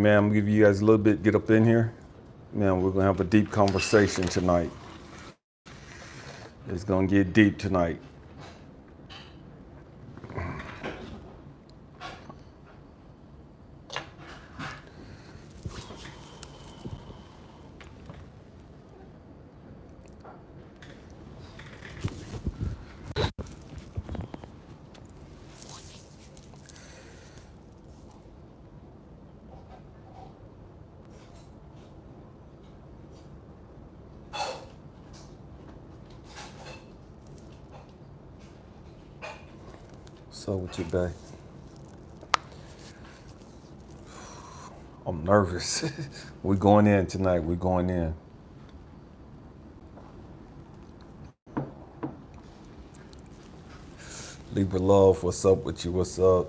man, I'm gonna give you guys a little bit, get up in here. Man, we're gonna have a deep conversation tonight. It's gonna get deep tonight. So what you babe? I'm nervous. We're going in tonight. We're going in. Libra love, what's up with you? What's up?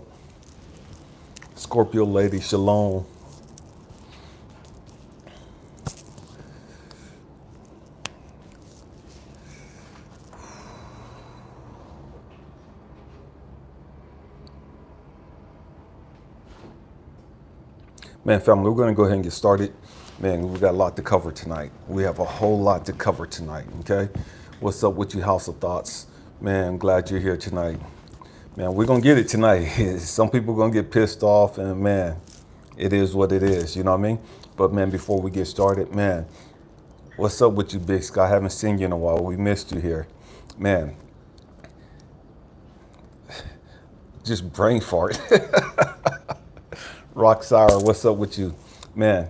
Scorpio lady, shalom. Man, family, we're going to go ahead and get started. Man, we got a lot to cover tonight. We have a whole lot to cover tonight, okay? What's up with you, House of Thoughts? Man, I'm glad you're here tonight. Man, we're going to get it tonight. Some people are going to get pissed off, and man, it is what it is, you know what I mean? But man, before we get started, man, what's up with you, Big Sky? I haven't seen you in a while. We missed you here. Man, just brain fart. Rock Sour, what's up with you? Man,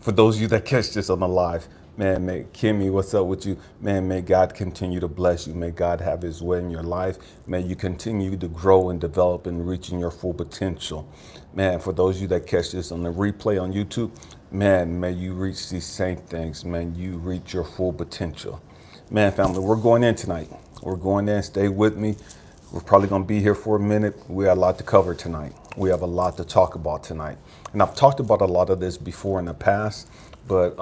for those of you that catch this on the live, man, Kimmy, what's up with you? Man, may God continue to bless you. May God have his way in your life. May you continue to grow and develop and reaching your full potential. Man, for those of you that catch this on the replay on YouTube, man, may you reach these same things. Man, you reach your full potential. Man, family, we're going in tonight. We're going in. Stay with me. We're probably going to be here for a minute. We have a lot to cover tonight. We have a lot to talk about tonight. And I've talked about a lot of this before in the past, but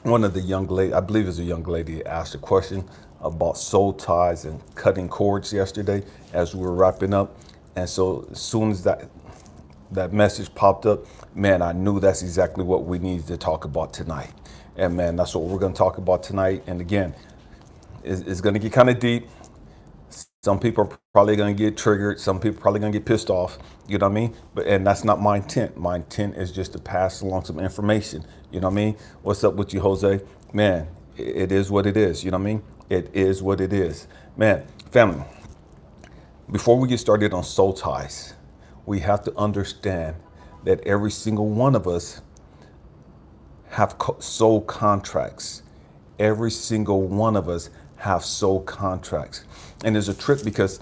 one of the young lady, I believe it was a young lady, asked a question about soul ties and cutting cords yesterday as we were wrapping up. And so as soon as that message popped up, man, I knew that's exactly what we needed to talk about tonight. And man, that's what we're going to talk about tonight. And again, it's going to get kind of deep. Some people are probably going to get triggered. Some people are probably going to get pissed off. You know what I mean? And that's not my intent. My intent is just to pass along some information. You know what I mean? What's up with you, Jose? Man, it is what it is. You know what I mean? It is what it is. Man, family, before we get started on soul ties, we have to understand that every single one of us have soul contracts. Every single one of us have soul contracts. And there's a trick because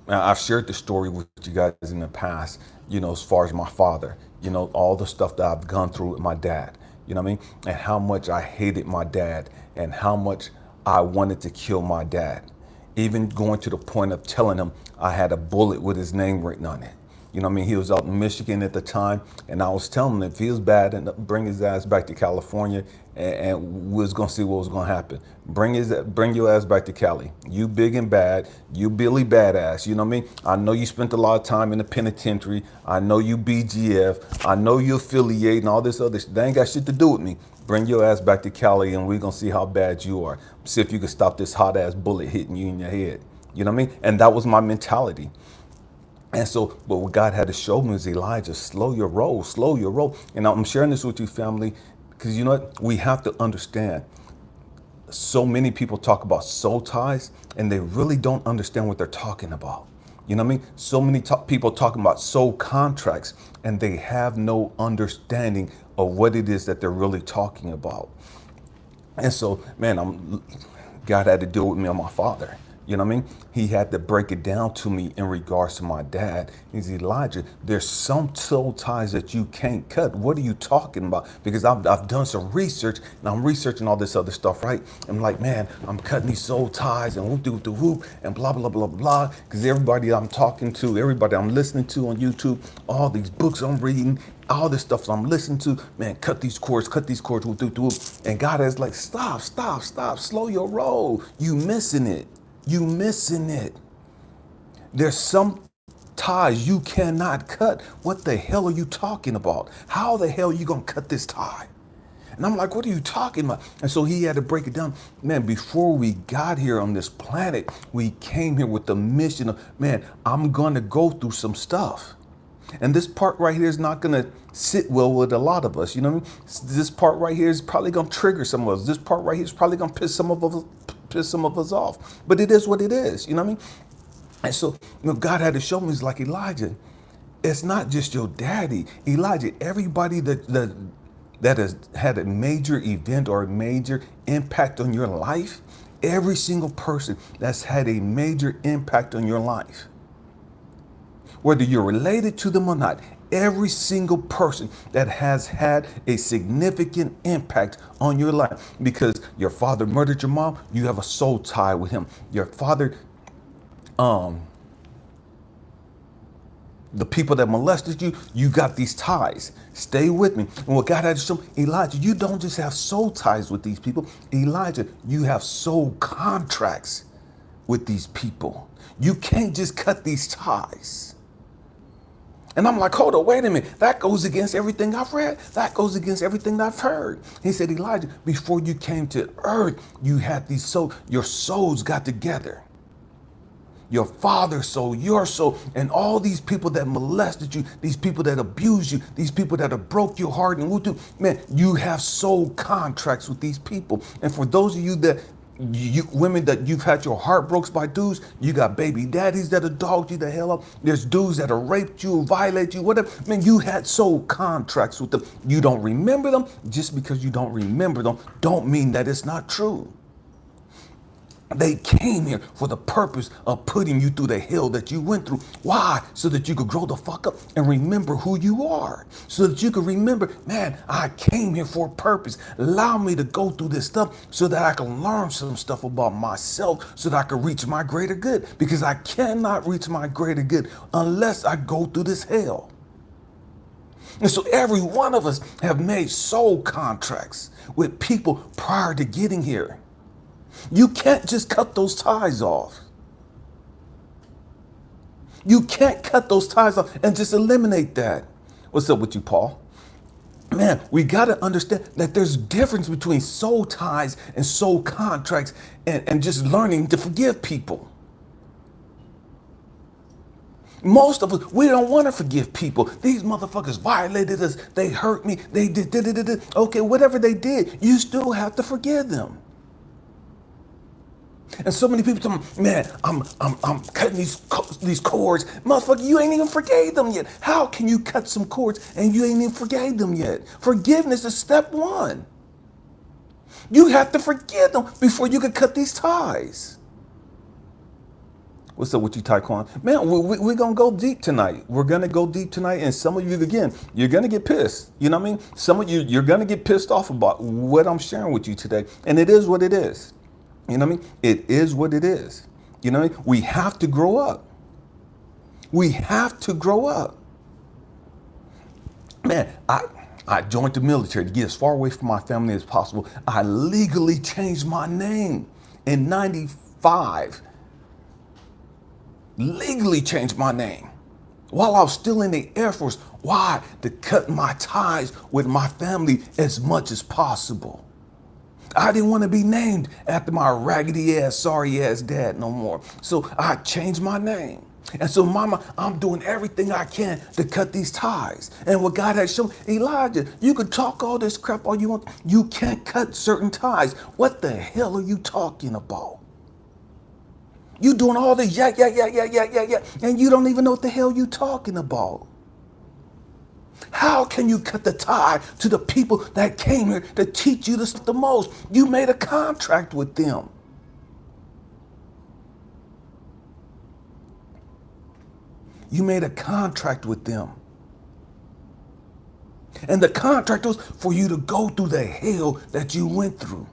I've shared the story with you guys in the past, you know, as far as my father, you know, all the stuff that I've gone through with my dad, you know what I mean? And how much I hated my dad and how much I wanted to kill my dad. Even going to the point of telling him I had a bullet with his name written on it. You know what I mean? He was out in Michigan at the time, and I was telling him if he was bad, and bring his ass back to California, and we was gonna see what was gonna happen. Bring your ass back to Cali. You big and bad. You Billy Badass. You know what I mean? I know you spent a lot of time in the penitentiary. I know you BGF. I know you affiliate and all this other shit. They ain't got shit to do with me. Bring your ass back to Cali, and we're gonna see how bad you are. See if you can stop this hot ass bullet hitting you in your head. You know what I mean? And that was my mentality. And so, but what God had to show me was, Elijah, slow your roll, slow your roll. And I'm sharing this with you, family, because you know what? We have to understand. So many people talk about soul ties, and they really don't understand what they're talking about. You know what I mean? So many people talking about soul contracts, and they have no understanding of what it is that they're really talking about. And so, man, God had to deal with me on my father. You know what I mean? He had to break it down to me in regards to my dad. He's Elijah, there's some soul ties that you can't cut. What are you talking about? Because I've done some research, and I'm researching all this other stuff, right? I'm like, man, I'm cutting these soul ties and whoop, and blah, blah, blah, blah. Because everybody I'm talking to, everybody I'm listening to on YouTube, all these books I'm reading, all this stuff I'm listening to, man, cut these cords, whoop. And God is like, stop, slow your roll. You missing it. There's some ties you cannot cut. What the hell are you talking about? How the hell are you going to cut this tie? And I'm like, what are you talking about? And so he had to break it down. Man, before we got here on this planet, we came here with the mission of, man, I'm going to go through some stuff. And this part right here is not going to sit well with a lot of us. You know what I mean? This part right here is probably going to trigger some of us. This part right here is probably going to piss some of us off. But it is what it is. You know what I mean? And so, God had to show me, he's like, Elijah, it's not just your daddy. Elijah, everybody that has had a major event or a major impact on your life, every single person that's had a major impact on your life, whether you're related to them or not, every single person that has had a significant impact on your life, because your father murdered your mom, you have a soul tie with him. Your father, the people that molested you, you got these ties. Stay with me. And what God had to show me, Elijah, you don't just have soul ties with these people. Elijah, you have soul contracts with these people. You can't just cut these ties. And I'm like, hold on, wait a minute. That goes against everything I've read. That goes against everything I've heard. He said, Elijah, before you came to earth, you had these souls, your souls got together. Your father's soul, your soul, and all these people that molested you, these people that abused you, these people that have broke your heart and wounded you, man, you have soul contracts with these people. And for those of you that women that you've had your heart broken by dudes, you got baby daddies that have dogged you the hell up. There's dudes that have raped you, violated you, whatever. Man, you had soul contracts with them. You don't remember them. Just because you don't remember them, don't mean that it's not true. They came here for the purpose of putting you through the hell that you went through. Why? So that you could grow the fuck up and remember who you are. So that you could remember, man, I came here for a purpose. Allow me to go through this stuff so that I can learn some stuff about myself so that I can reach my greater good. Because I cannot reach my greater good unless I go through this hell. And so every one of us have made soul contracts with people prior to getting here. You can't just cut those ties off. You can't cut those ties off and just eliminate that. What's up with you, Paul? Man, we got to understand that there's a difference between soul ties and soul contracts and just learning to forgive people. Most of us, we don't want to forgive people. These motherfuckers violated us. They hurt me. They did. Okay, whatever they did, you still have to forgive them. And so many people tell me, man, I'm cutting these cords. Motherfucker, you ain't even forgave them yet. How can you cut some cords and you ain't even forgave them yet? Forgiveness is step one. You have to forgive them before you can cut these ties. What's up with you, Taekwon? Man, we're going to go deep tonight. We're going to go deep tonight. And some of you, again, you're going to get pissed. You know what I mean? Some of you, you're going to get pissed off about what I'm sharing with you today. And it is what it is. You know what I mean? It is what it is. You know what I mean? We have to grow up. We have to grow up. Man, I joined the military to get as far away from my family as possible. I legally changed my name in 95. Legally changed my name while I was still in the Air Force. Why? To cut my ties with my family as much as possible. I didn't want to be named after my raggedy ass, sorry ass dad no more. So I changed my name. And so, mama, I'm doing everything I can to cut these ties. And what God has shown, Elijah, you can talk all this crap all you want. You can't cut certain ties. What the hell are you talking about? You doing all this, yeah, and you don't even know what the hell you talking about. How can you cut the tie to the people that came here to teach you this the most? You made a contract with them. You made a contract with them. And the contract was for you to go through the hell that you went through.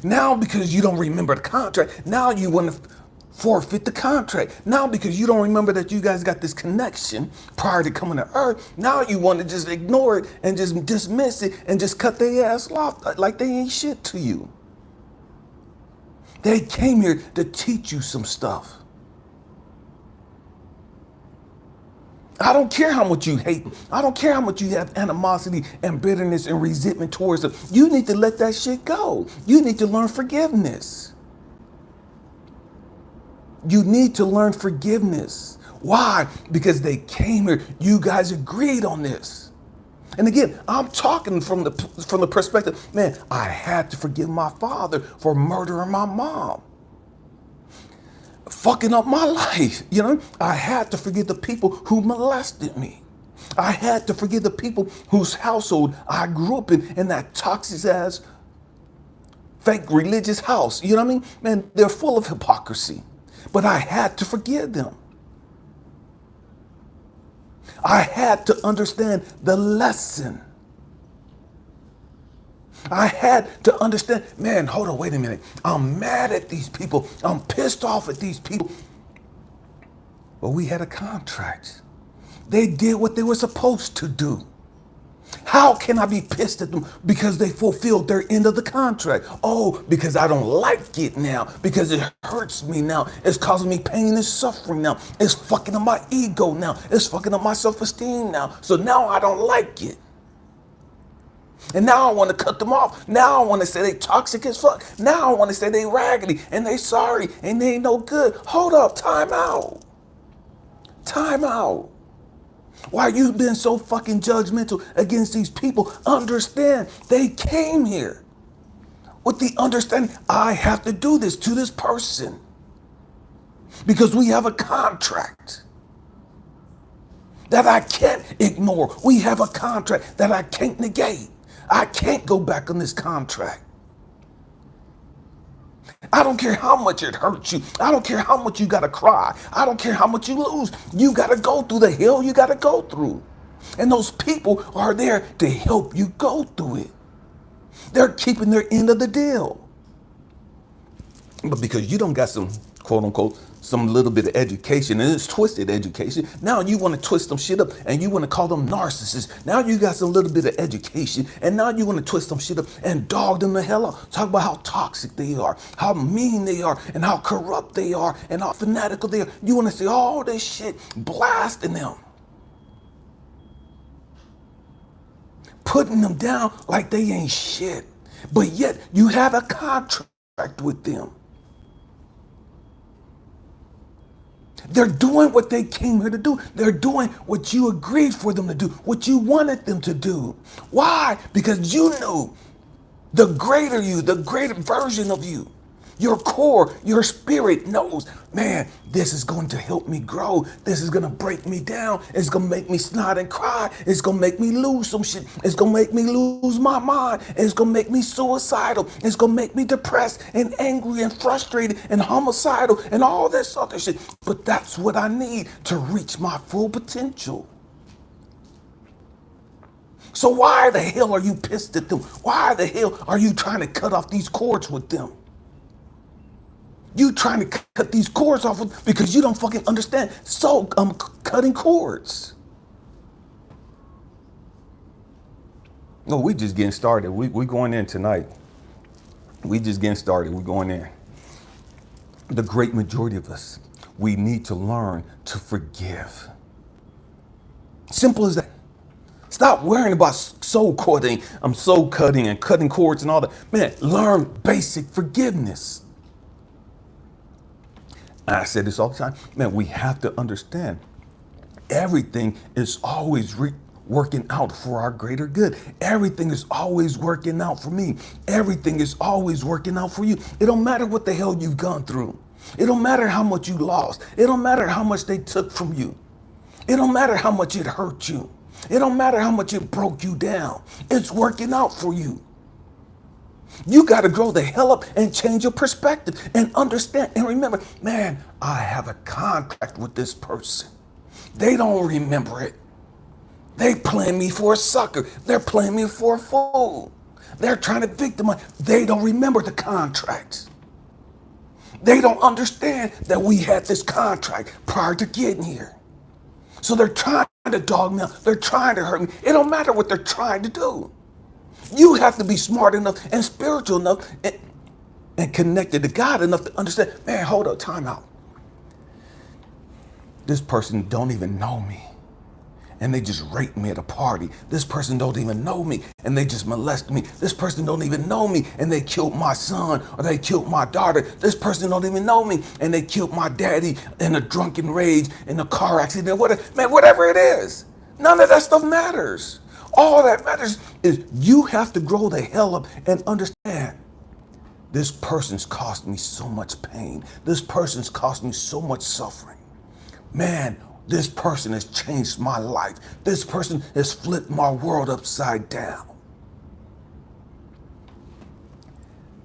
Now, because you don't remember the contract, now you want to forfeit the contract. Now, because you don't remember that you guys got this connection prior to coming to earth, now you want to just ignore it and just dismiss it and just cut their ass off like they ain't shit to you. They came here to teach you some stuff. I don't care how much you hate. I don't care how much you have animosity and bitterness and resentment towards them. You need to let that shit go. You need to learn forgiveness. You need to learn forgiveness. Why? Because they came here. You guys agreed on this. And again, I'm talking from the perspective, man, I had to forgive my father for murdering my mom, fucking up my life. I had to forgive the people who molested me. I had to forgive the people whose household I grew up in that toxic ass fake religious house. You know what I mean? Man, they're full of hypocrisy. But I had to forgive them. I had to understand the lesson. I had to understand, man, hold on, wait a minute. I'm mad at these people. I'm pissed off at these people. But we had a contract. They did what they were supposed to do. How can I be pissed at them because they fulfilled their end of the contract? Oh, because I don't like it now, because it hurts me now. It's causing me pain and suffering now. It's fucking up my ego now. It's fucking up my self-esteem now. So now I don't like it. And now I want to cut them off. Now I want to say they toxic as fuck. Now I want to say they raggedy and they sorry and they ain't no good. Hold up, time out. Time out. Why you been so fucking judgmental against these people? Understand, they came here with the understanding, I have to do this to this person because we have a contract that I can't ignore. We have a contract that I can't negate. I can't go back on this contract. I don't care how much it hurts you. I don't care how much you gotta cry. I don't care how much you lose. You gotta go through the hell you gotta go through. And those people are there to help you go through it. They're keeping their end of the deal. But because you don't got some, quote unquote, some little bit of education, and it's twisted education, now you want to twist some shit up and you want to call them narcissists. Now you got some little bit of education and now you want to twist some shit up and dog them the hell up. Talk about how toxic they are, how mean they are, and how corrupt they are, and how fanatical they are. You want to say all this shit, blasting them, putting them down like they ain't shit. But yet you have a contract with them. They're doing what they came here to do. They're doing what you agreed for them to do, what you wanted them to do. Why? Because you knew the greater you, the greater version of you, your core, your spirit knows, man, this is going to help me grow. This is going to break me down. It's going to make me snot and cry. It's going to make me lose some shit. It's going to make me lose my mind. It's going to make me suicidal. It's going to make me depressed and angry and frustrated and homicidal and all this other shit. But that's what I need to reach my full potential. So why the hell are you pissed at them? Why the hell are you trying to cut off these cords with them? You trying to cut these cords off because you don't fucking understand. So I'm cutting cords. No, we just getting started. We going in tonight. We just getting started. We going in. The great majority of us, we need to learn to forgive. Simple as that. Stop worrying about soul cutting. I'm soul cutting and cutting cords and all that. Man, learn basic forgiveness. I say this all the time, man, we have to understand everything is always working out for our greater good. Everything is always working out for me. Everything is always working out for you. It don't matter what the hell you've gone through. It don't matter how much you lost. It don't matter how much they took from you. It don't matter how much it hurt you. It don't matter how much it broke you down. It's working out for you. You got to grow the hell up and change your perspective and understand and remember, man, I have a contract with this person. They don't remember it. They playing me for a sucker. They're playing me for a fool. They're trying to victimize. They don't remember the contract. They don't understand that we had this contract prior to getting here. So they're trying to dog me out. They're trying to hurt me. It don't matter what they're trying to do. You have to be smart enough and spiritual enough and connected to God enough to understand, man, hold up, time out. This person don't even know me. and they just rape me at a party. This person don't even know me and they just molest me. This person don't even know me and they killed my son or they killed my daughter. This person don't even know me and they killed my daddy in a drunken rage in a car accident. Whatever it is. None of that stuff matters. All that matters is you have to grow the hell up and understand this person's cost me so much pain. This person's cost me so much suffering. Man, this person has changed my life. This person has flipped my world upside down.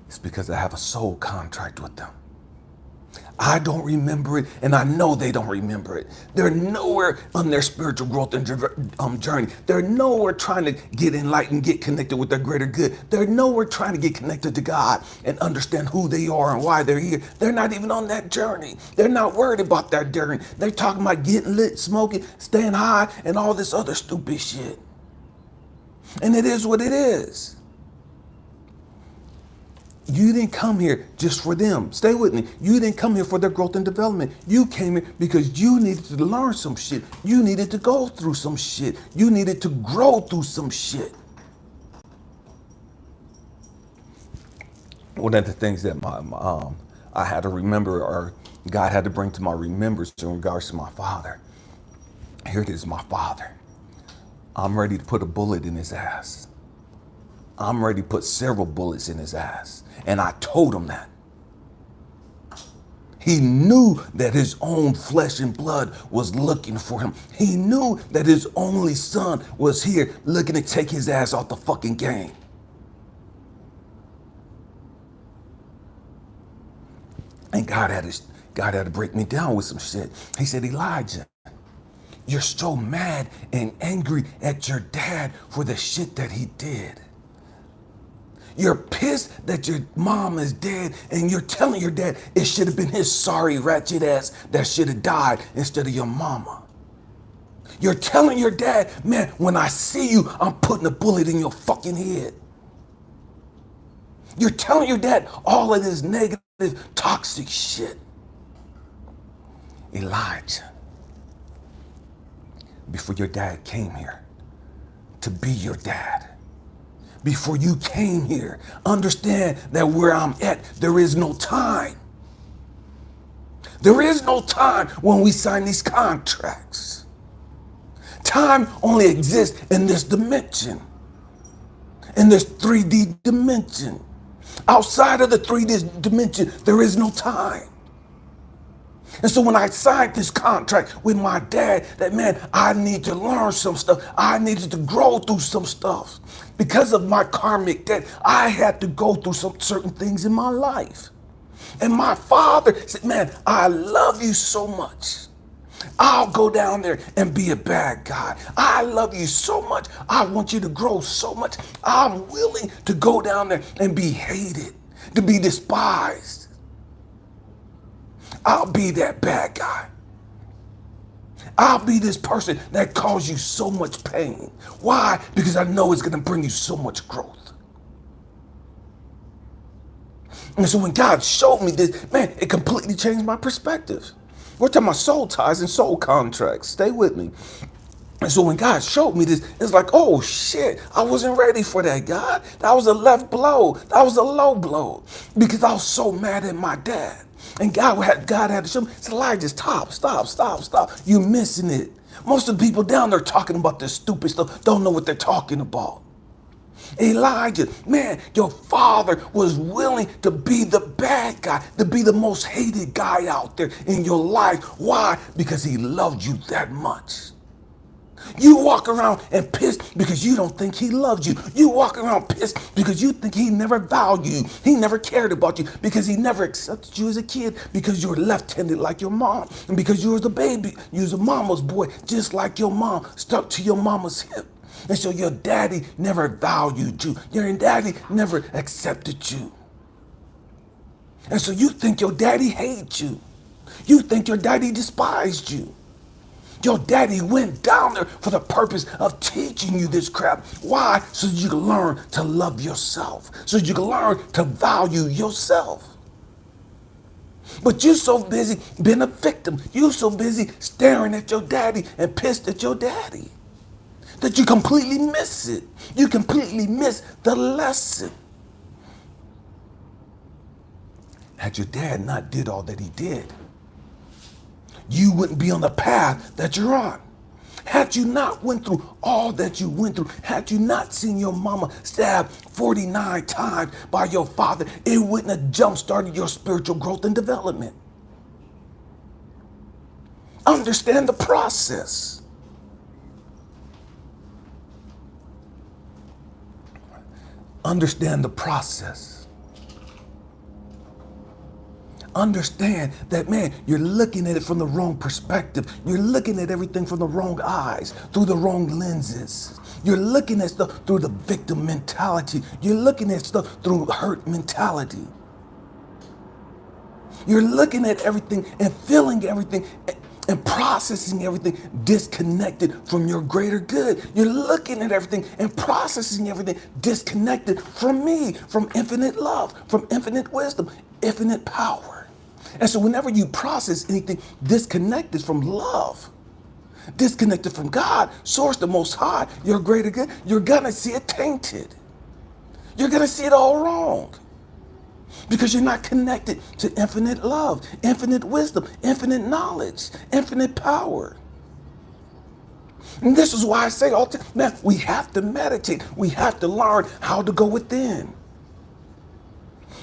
It's because I have a soul contract with them. I don't remember it, and I know they don't remember it. They're nowhere on their spiritual growth and journey. They're nowhere trying to get enlightened, get connected with their greater good. They're nowhere trying to get connected to God and understand who they are and why they're here. They're not even on that journey. They're not worried about that journey. They're talking about getting lit, smoking, staying high, and all this other stupid shit. And it is what it is. You didn't come here just for them. Stay with me. You didn't come here for their growth and development. You came here because you needed to learn some shit. You needed to go through some shit. You needed to grow through some shit. One of the things that I had to remember, or God had to bring to my remembrance in regards to my father. Here it is, my father. I'm ready to put a bullet in his ass. I'm ready to put several bullets in his ass. And I told him that. He knew that his own flesh and blood was looking for him. He knew that his only son was here looking to take his ass off the fucking game. And God had to break me down with some shit. He said, Elijah, you're so mad and angry at your dad for the shit that he did. You're pissed that your mom is dead, and you're telling your dad it should have been his sorry ratchet ass that should have died instead of your mama. You're telling your dad, man, when I see you, I'm putting a bullet in your fucking head. You're telling your dad all of this negative, toxic shit. Elijah, before your dad came here to be your dad, before you came here, understand that where I'm at, there is no time. There is no time when we sign these contracts. Time only exists in this dimension, in this 3D dimension. Outside of the 3D dimension, there is no time. And so when I signed this contract with my dad, that man, I need to learn some stuff. I needed to grow through some stuff. Because of my karmic debt, I had to go through some certain things in my life. And my father said, man, I love you so much. I'll go down there and be a bad guy. I love you so much. I want you to grow so much. I'm willing to go down there and be hated, to be despised. I'll be that bad guy. I'll be this person that caused you so much pain. Why? Because I know it's going to bring you so much growth. And so when God showed me this, man, it completely changed my perspective. We're talking about soul ties and soul contracts. Stay with me. And so when God showed me this, it's like, oh shit, I wasn't ready for that, God. That was a left blow. That was a low blow. Because I was so mad at my dad. And God had to show me, it's Elijah, stop. You missing it. Most of the people down there talking about this stupid stuff don't know what they're talking about. Elijah, man, your father was willing to be the bad guy, to be the most hated guy out there in your life. Why? Because he loved you that much. You walk around and pissed because you don't think he loves you. You walk around pissed because you think he never valued you. He never cared about you because he never accepted you as a kid because you were left-handed like your mom. And because you was the baby, you was a mama's boy, just like your mom, stuck to your mama's hip. And so your daddy never valued you. Your daddy never accepted you. And so you think your daddy hates you. You think your daddy despised you. Your daddy went down there for the purpose of teaching you this crap. Why? So you can learn to love yourself. So you can learn to value yourself. But you're so busy being a victim. You're so busy staring at your daddy and pissed at your daddy. that you completely miss it. You completely miss the lesson. Had your dad not did all that he did, you wouldn't be on the path that you're on. Had you not went through all that you went through, had you not seen your mama stabbed 49 times by your father, it wouldn't have jump-started your spiritual growth and development. Understand the process. Understand the process. Understand that, man, you're looking at it from the wrong perspective. You're looking at everything from the wrong eyes, through the wrong lenses. You're looking at stuff through the victim mentality. You're looking at stuff through hurt mentality. You're looking at everything and feeling everything and processing everything disconnected from your greater good. You're looking at everything and processing everything disconnected from me, from infinite love, from infinite wisdom, infinite power. And so whenever you process anything disconnected from love, disconnected from God, source, the most high, your greater good, you're gonna see it tainted. You're gonna see it all wrong. Because you're not connected to infinite love, infinite wisdom, infinite knowledge, infinite power. And this is why I say all the time, man, we have to meditate. We have to learn how to go within.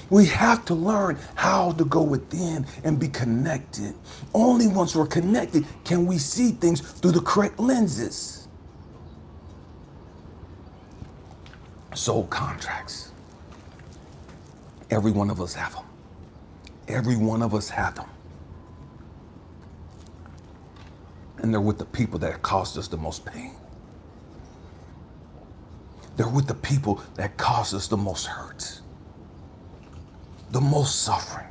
We have to learn how to go within and be connected. Only once we're connected can we see things through the correct lenses. Soul contracts. Every one of us have them. Every one of us have them. And they're with the people that caused us the most pain. They're with the people that caused us the most hurt, the most suffering.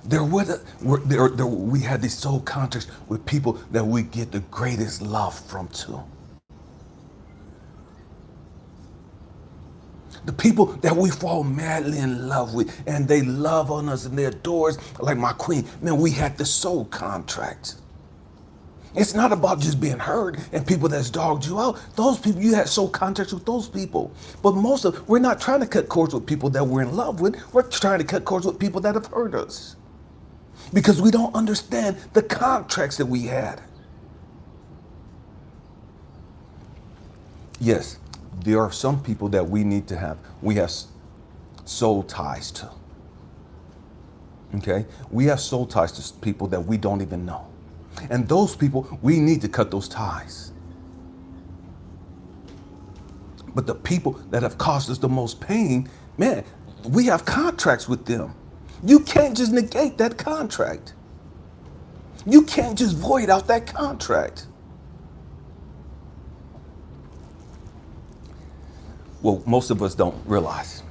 They're with we had these soul contracts with people that we get the greatest love from too. The people that we fall madly in love with, and they love on us and they adore us like my queen. Man, we had the soul contract. It's not about just being heard and people that's dogged you out. Those people, you had soul contracts with those people. But we're not trying to cut cords with people that we're in love with. We're trying to cut cords with people that have hurt us. Because we don't understand the contracts that we had. Yes. There are some people that we have soul ties to. Okay? We have soul ties to people that we don't even know. And those people, we need to cut those ties. But the people that have caused us the most pain, man, we have contracts with them. You can't just negate that contract. You can't just void out that contract. Well, most of us don't realize.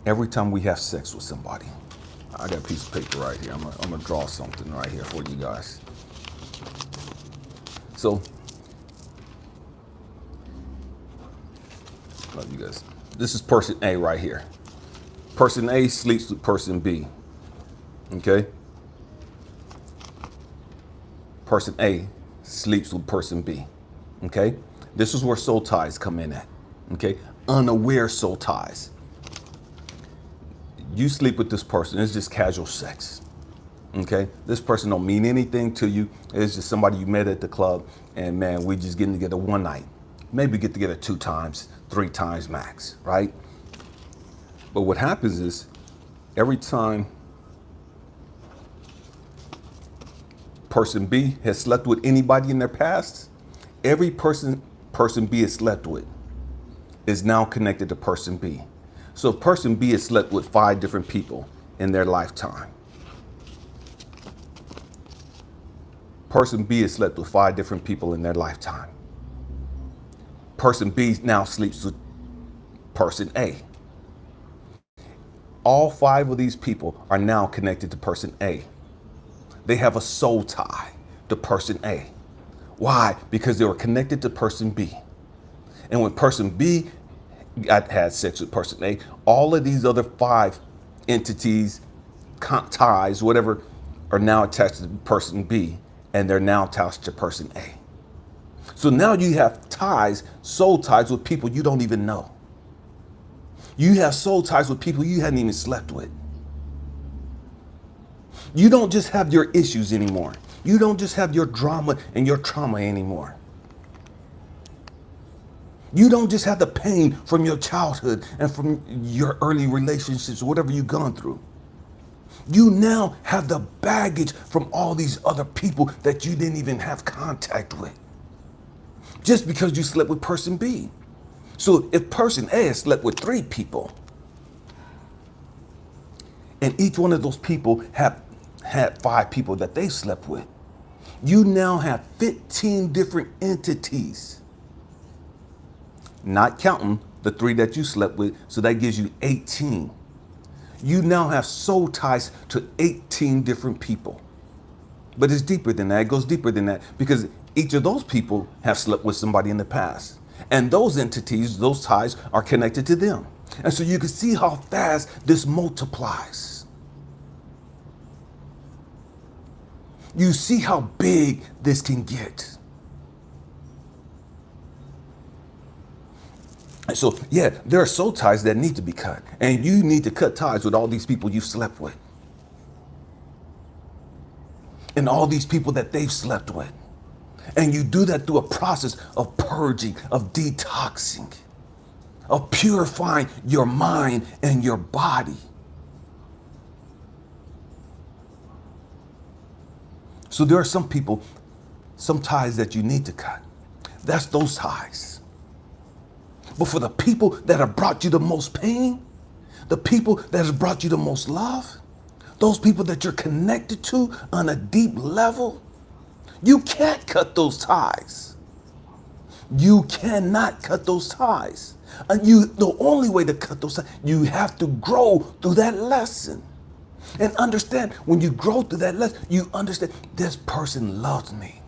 Every time we have sex with somebody, I got a piece of paper right here. I'm gonna draw something right here for you guys. So, love you guys. This is person A right here. Person A sleeps with person B. Okay? Person A sleeps with person B. Okay? This is where soul ties come in at. Okay? Unaware soul ties. You sleep with this person, it's just casual sex. Okay? This person don't mean anything to you. It's just somebody you met at the club, and man, we just getting together one night. Maybe get together 2 times, 3 times max, right? But what happens is, every time person B has slept with anybody in their past, every person B has slept with is now connected to person B. So person B has slept with 5 different people in their lifetime. Person B has slept with 5 different people in their lifetime. Person B now sleeps with person A. All 5 of these people are now connected to person A. They have a soul tie to person A. Why? Because they were connected to person B. And when person B had sex with person A, all of these other 5 entities, ties, whatever, are now attached to person B, and they're now attached to person A. So now you have ties, soul ties with people you don't even know. You have soul ties with people you hadn't even slept with. You don't just have your issues anymore. You don't just have your drama and your trauma anymore. You don't just have the pain from your childhood and from your early relationships, whatever you've gone through. You now have the baggage from all these other people that you didn't even have contact with, just because you slept with person B. So if person A has slept with 3 people, and each one of those people have had 5 people that they slept with, you now have 15 different entities, not counting the 3 that you slept with, so that gives you 18. You now have soul ties to 18 different people. But it's deeper than that. It goes deeper than that, because each of those people have slept with somebody in the past. And those entities, those ties, are connected to them. And so you can see how fast this multiplies. You see how big this can get. And so, yeah, there are soul ties that need to be cut. And you need to cut ties with all these people you slept with. And all these people that they've slept with. And you do that through a process of purging, of detoxing, of purifying your mind and your body. So there are some people, some ties that you need to cut. That's those ties. But for the people that have brought you the most pain, the people that have brought you the most love, those people that you're connected to on a deep level, you can't cut those ties. You cannot cut those ties. And the only way to cut those ties, you have to grow through that lesson. And understand, when you grow through that lesson, you understand this person loves me.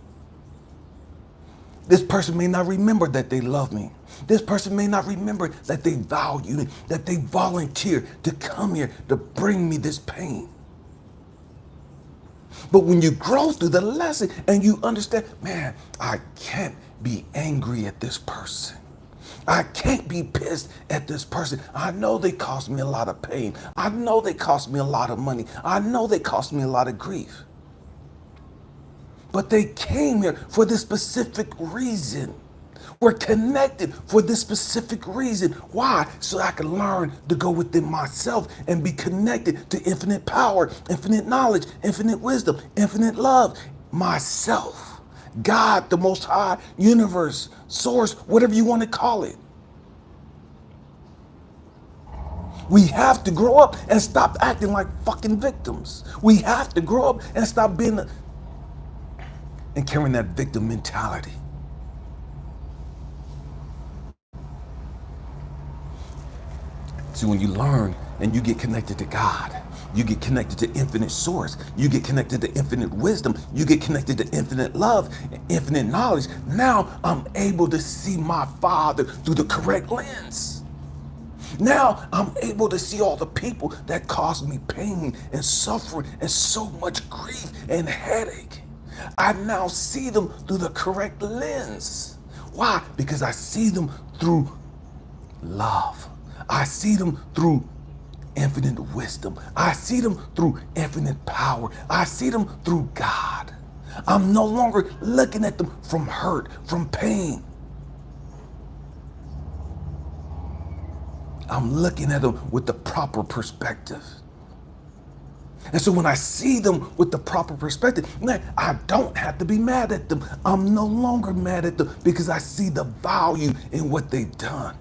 This person may not remember that they love me. This person may not remember that they value me, that they volunteered to come here to bring me this pain. But when you grow through the lesson and you understand, man, I can't be angry at this person. I can't be pissed at this person. I know they cost me a lot of pain. I know they cost me a lot of money. I know they cost me a lot of grief. But they came here for this specific reason. We're connected for this specific reason. Why? So I can learn to go within myself and be connected to infinite power, infinite knowledge, infinite wisdom, infinite love. Myself, God, the Most High, universe, source, whatever you want to call it. We have to grow up and stop acting like fucking victims. We have to grow up and stop being and carrying that victim mentality. See, when you learn and you get connected to God, you get connected to infinite source, you get connected to infinite wisdom, you get connected to infinite love, infinite knowledge. Now I'm able to see my Father through the correct lens. Now I'm able to see all the people that caused me pain and suffering and so much grief and headache. I now see them through the correct lens. Why? Because I see them through love. I see them through infinite wisdom. I see them through infinite power. I see them through God. I'm no longer looking at them from hurt, from pain. I'm looking at them with the proper perspective. And so when I see them with the proper perspective, man, I don't have to be mad at them. I'm no longer mad at them because I see the value in what they've done.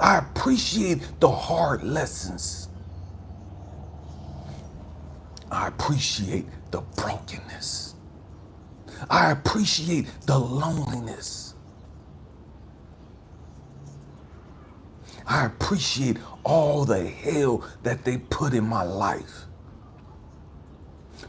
I appreciate the hard lessons. I appreciate the brokenness. I appreciate the loneliness. I appreciate all the hell that they put in my life.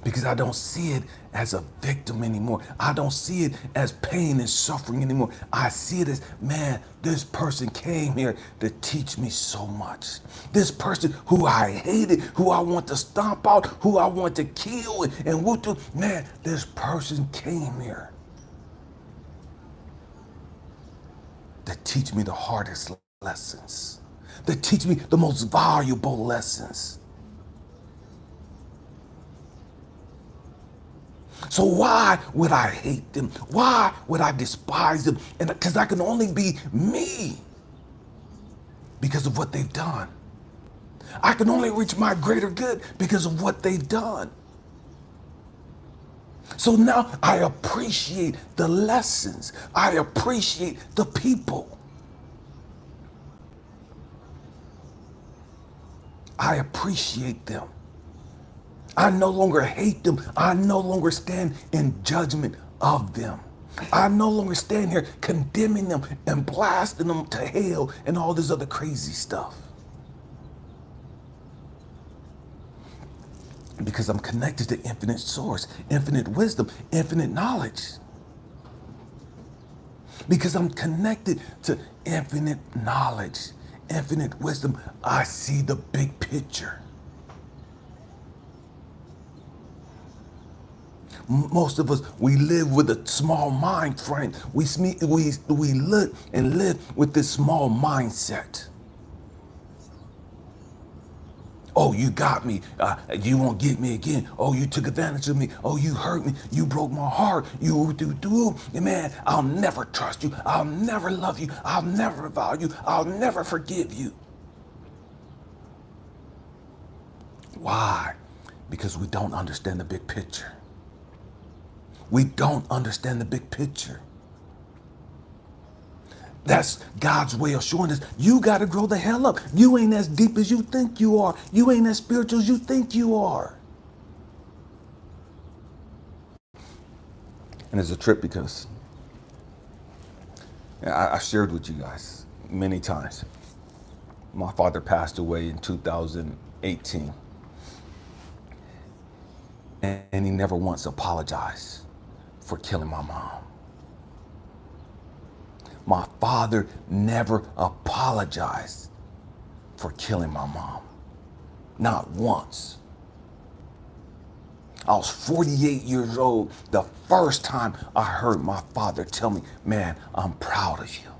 Because I don't see it as a victim anymore. I don't see it as pain and suffering anymore. I see it as, man, this person came here to teach me so much. This person who I hated, who I want to stomp out, who I want to kill and what to, man, this person came here that teach me the hardest lessons, that teach me the most valuable lessons. So why would I hate them? Why would I despise them? And because I can only be me because of what they've done. I can only reach my greater good because of what they've done. So now I appreciate the lessons. I appreciate the people. I appreciate them. I no longer hate them. I no longer stand in judgment of them. I no longer stand here condemning them and blasting them to hell and all this other crazy stuff. Because I'm connected to infinite source, infinite wisdom, infinite knowledge. Because I'm connected to infinite knowledge, infinite wisdom, I see the big picture. Most of us, we live with a small mind frame. We look and live with this small mindset. Oh, you got me. You won't get me again. Oh, you took advantage of me. Oh, you hurt me. You broke my heart. You do. Man, I'll never trust you. I'll never love you. I'll never value you. I'll never forgive you. Why? Because we don't understand the big picture. We don't understand the big picture. That's God's way of showing us you got to grow the hell up. You ain't as deep as you think you are. You ain't as spiritual as you think you are. And it's a trip because I shared with you guys many times. My father passed away in 2018. And he never once apologized for killing my mom. My father never apologized for killing my mom. Not once. I was 48 years old the first time I heard my father tell me, man, I'm proud of you.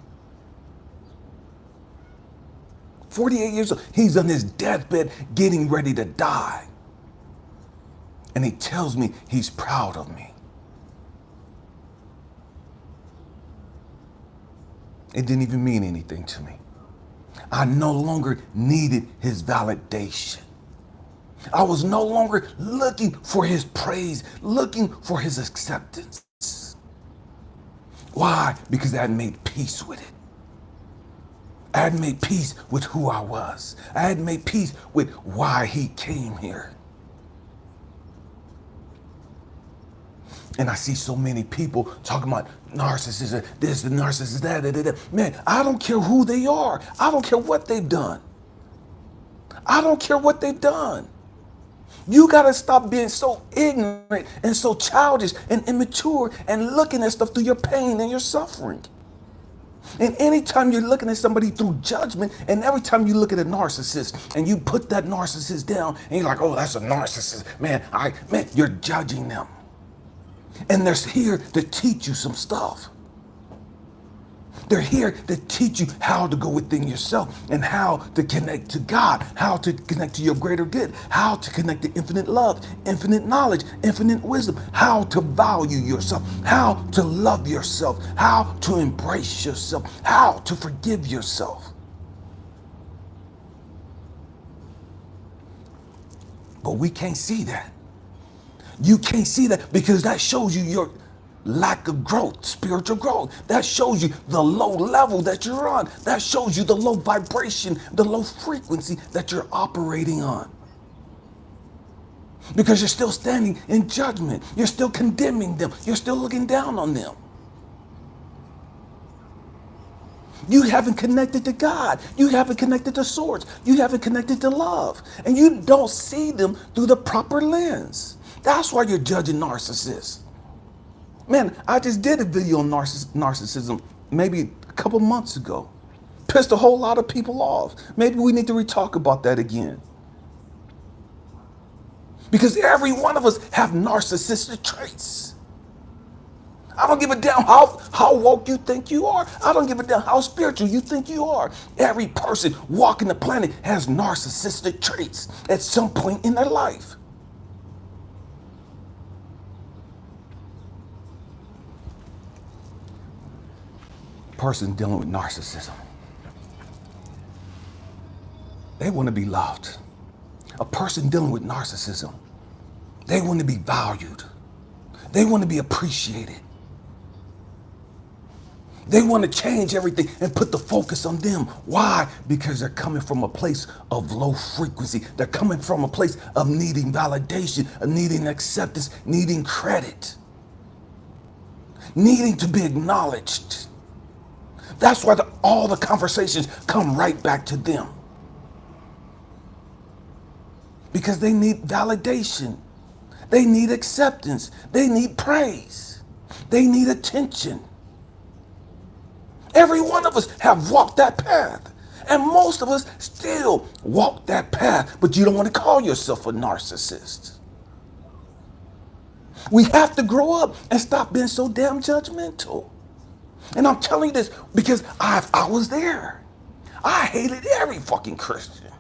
48 years old, he's on his deathbed getting ready to die. And he tells me he's proud of me. It didn't even mean anything to me. I no longer needed his validation. I was no longer looking for his praise, looking for his acceptance. Why? Because I had made peace with it. I had made peace with who I was. I had made peace with why he came here. And I see so many people talking about narcissism, this, the narcissist, that. Man, I don't care who they are. I don't care what they've done. I don't care what they've done. You got to stop being so ignorant and so childish and immature and looking at stuff through your pain and your suffering. And anytime you're looking at somebody through judgment, and every time you look at a narcissist and you put that narcissist down and you're like, oh, that's a narcissist. Man, you're judging them. And they're here to teach you some stuff. They're here to teach you how to go within yourself and how to connect to God, how to connect to your greater good, how to connect to infinite love, infinite knowledge, infinite wisdom, how to value yourself, how to love yourself, how to embrace yourself, how to forgive yourself. But we can't see that. You can't see that because that shows you your lack of growth, spiritual growth. That shows you the low level that you're on. That shows you the low vibration, the low frequency that you're operating on. Because you're still standing in judgment. You're still condemning them. You're still looking down on them. You haven't connected to God. You haven't connected to source. You haven't connected to love. And you don't see them through the proper lens. That's why you're judging narcissists. Man, I just did a video on narcissism maybe a couple months ago. Pissed a whole lot of people off. Maybe we need to re-talk about that again. Because every one of us have narcissistic traits. I don't give a damn how woke you think you are. I don't give a damn how spiritual you think you are. Every person walking the planet has narcissistic traits at some point in their life. Person dealing with narcissism, they want to be loved. A person dealing with narcissism, they want to be valued. They want to be appreciated. They want to change everything and put the focus on them. Why? Because they're coming from a place of low frequency. They're coming from a place of needing validation, of needing acceptance, needing credit, needing to be acknowledged. That's why all the conversations come right back to them. Because they need validation. They need acceptance. They need praise. They need attention. Every one of us have walked that path. And most of us still walk that path, but you don't want to call yourself a narcissist. We have to grow up and stop being so damn judgmental. And I'm telling you this because I was there. I hated every fucking Christian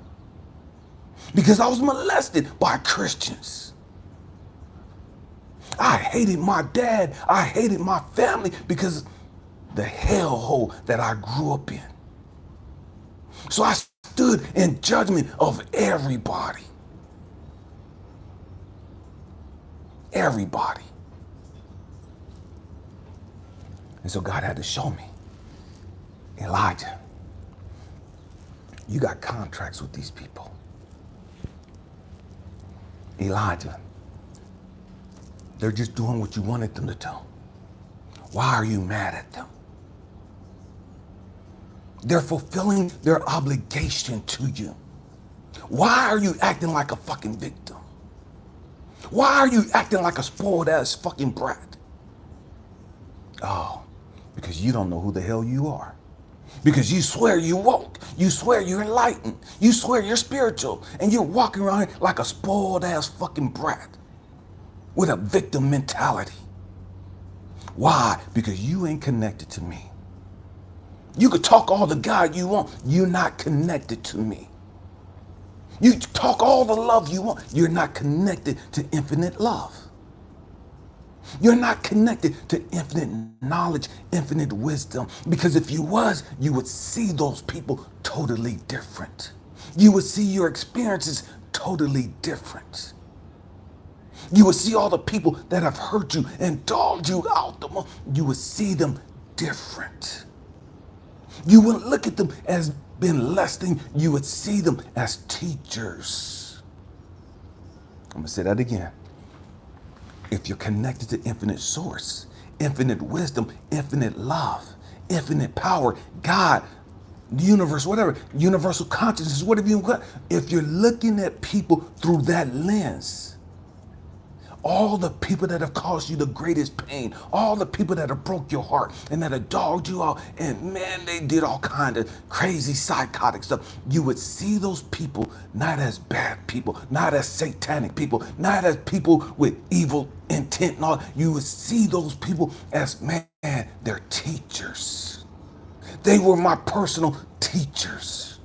because I was molested by Christians. I hated my dad. I hated my family because the hellhole that I grew up in. So I stood in judgment of everybody. Everybody. And so God had to show me, Elijah, you got contracts with these people. Elijah, they're just doing what you wanted them to do. Why are you mad at them? They're fulfilling their obligation to you. Why are you acting like a fucking victim? Why are you acting like a spoiled ass fucking brat? Oh, because you don't know who the hell you are. Because you swear you woke. You swear you're enlightened. You swear you're spiritual. And you're walking around like a spoiled ass fucking brat with a victim mentality. Why? Because you ain't connected to me. You could talk all the God you want. You're not connected to me. You talk all the love you want. You're not connected to infinite love. You're not connected to infinite knowledge, infinite wisdom. Because if you was, you would see those people totally different. You would see your experiences totally different. You would see all the people that have hurt you and dogged you out. You would see them different. You wouldn't look at them as being less than. You would see them as teachers. I'm going to say that again. If you're connected to infinite source, infinite wisdom, infinite love, infinite power, God, the universe, whatever, universal consciousness, whatever you want, if you're looking at people through that lens, all the people that have caused you the greatest pain, all the people that have broke your heart and that have dogged you out, and man, they did all kind of crazy psychotic stuff. You would see those people not as bad people, not as satanic people, not as people with evil intent and all. You would see those people as, man, they're teachers. They were my personal teachers.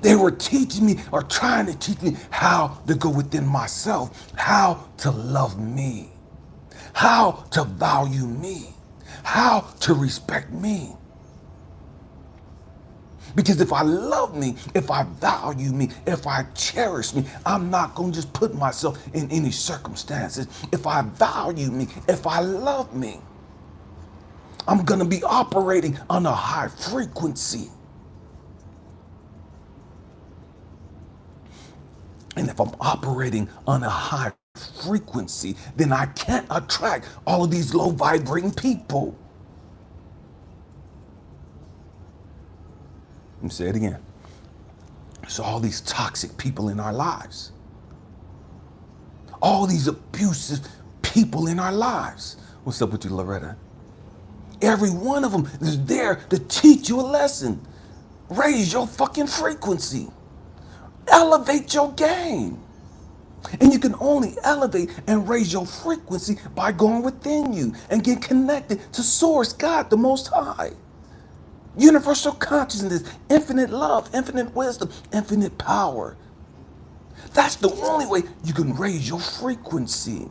They were teaching me or trying to teach me how to go within myself, how to love me, how to value me, how to respect me. Because if I love me, if I value me, if I cherish me, I'm not going to just put myself in any circumstances. If I value me, if I love me, I'm going to be operating on a high frequency. And if I'm operating on a high frequency, then I can't attract all of these low vibrating people. Let me say it again. So all these toxic people in our lives, all these abusive people in our lives. What's up with you, Loretta? Every one of them is there to teach you a lesson. Raise your fucking frequency. Elevate your game. And you can only elevate and raise your frequency by going within you and get connected to Source, God, the Most High. Universal consciousness, infinite love, infinite wisdom, infinite power. That's the only way you can raise your frequency.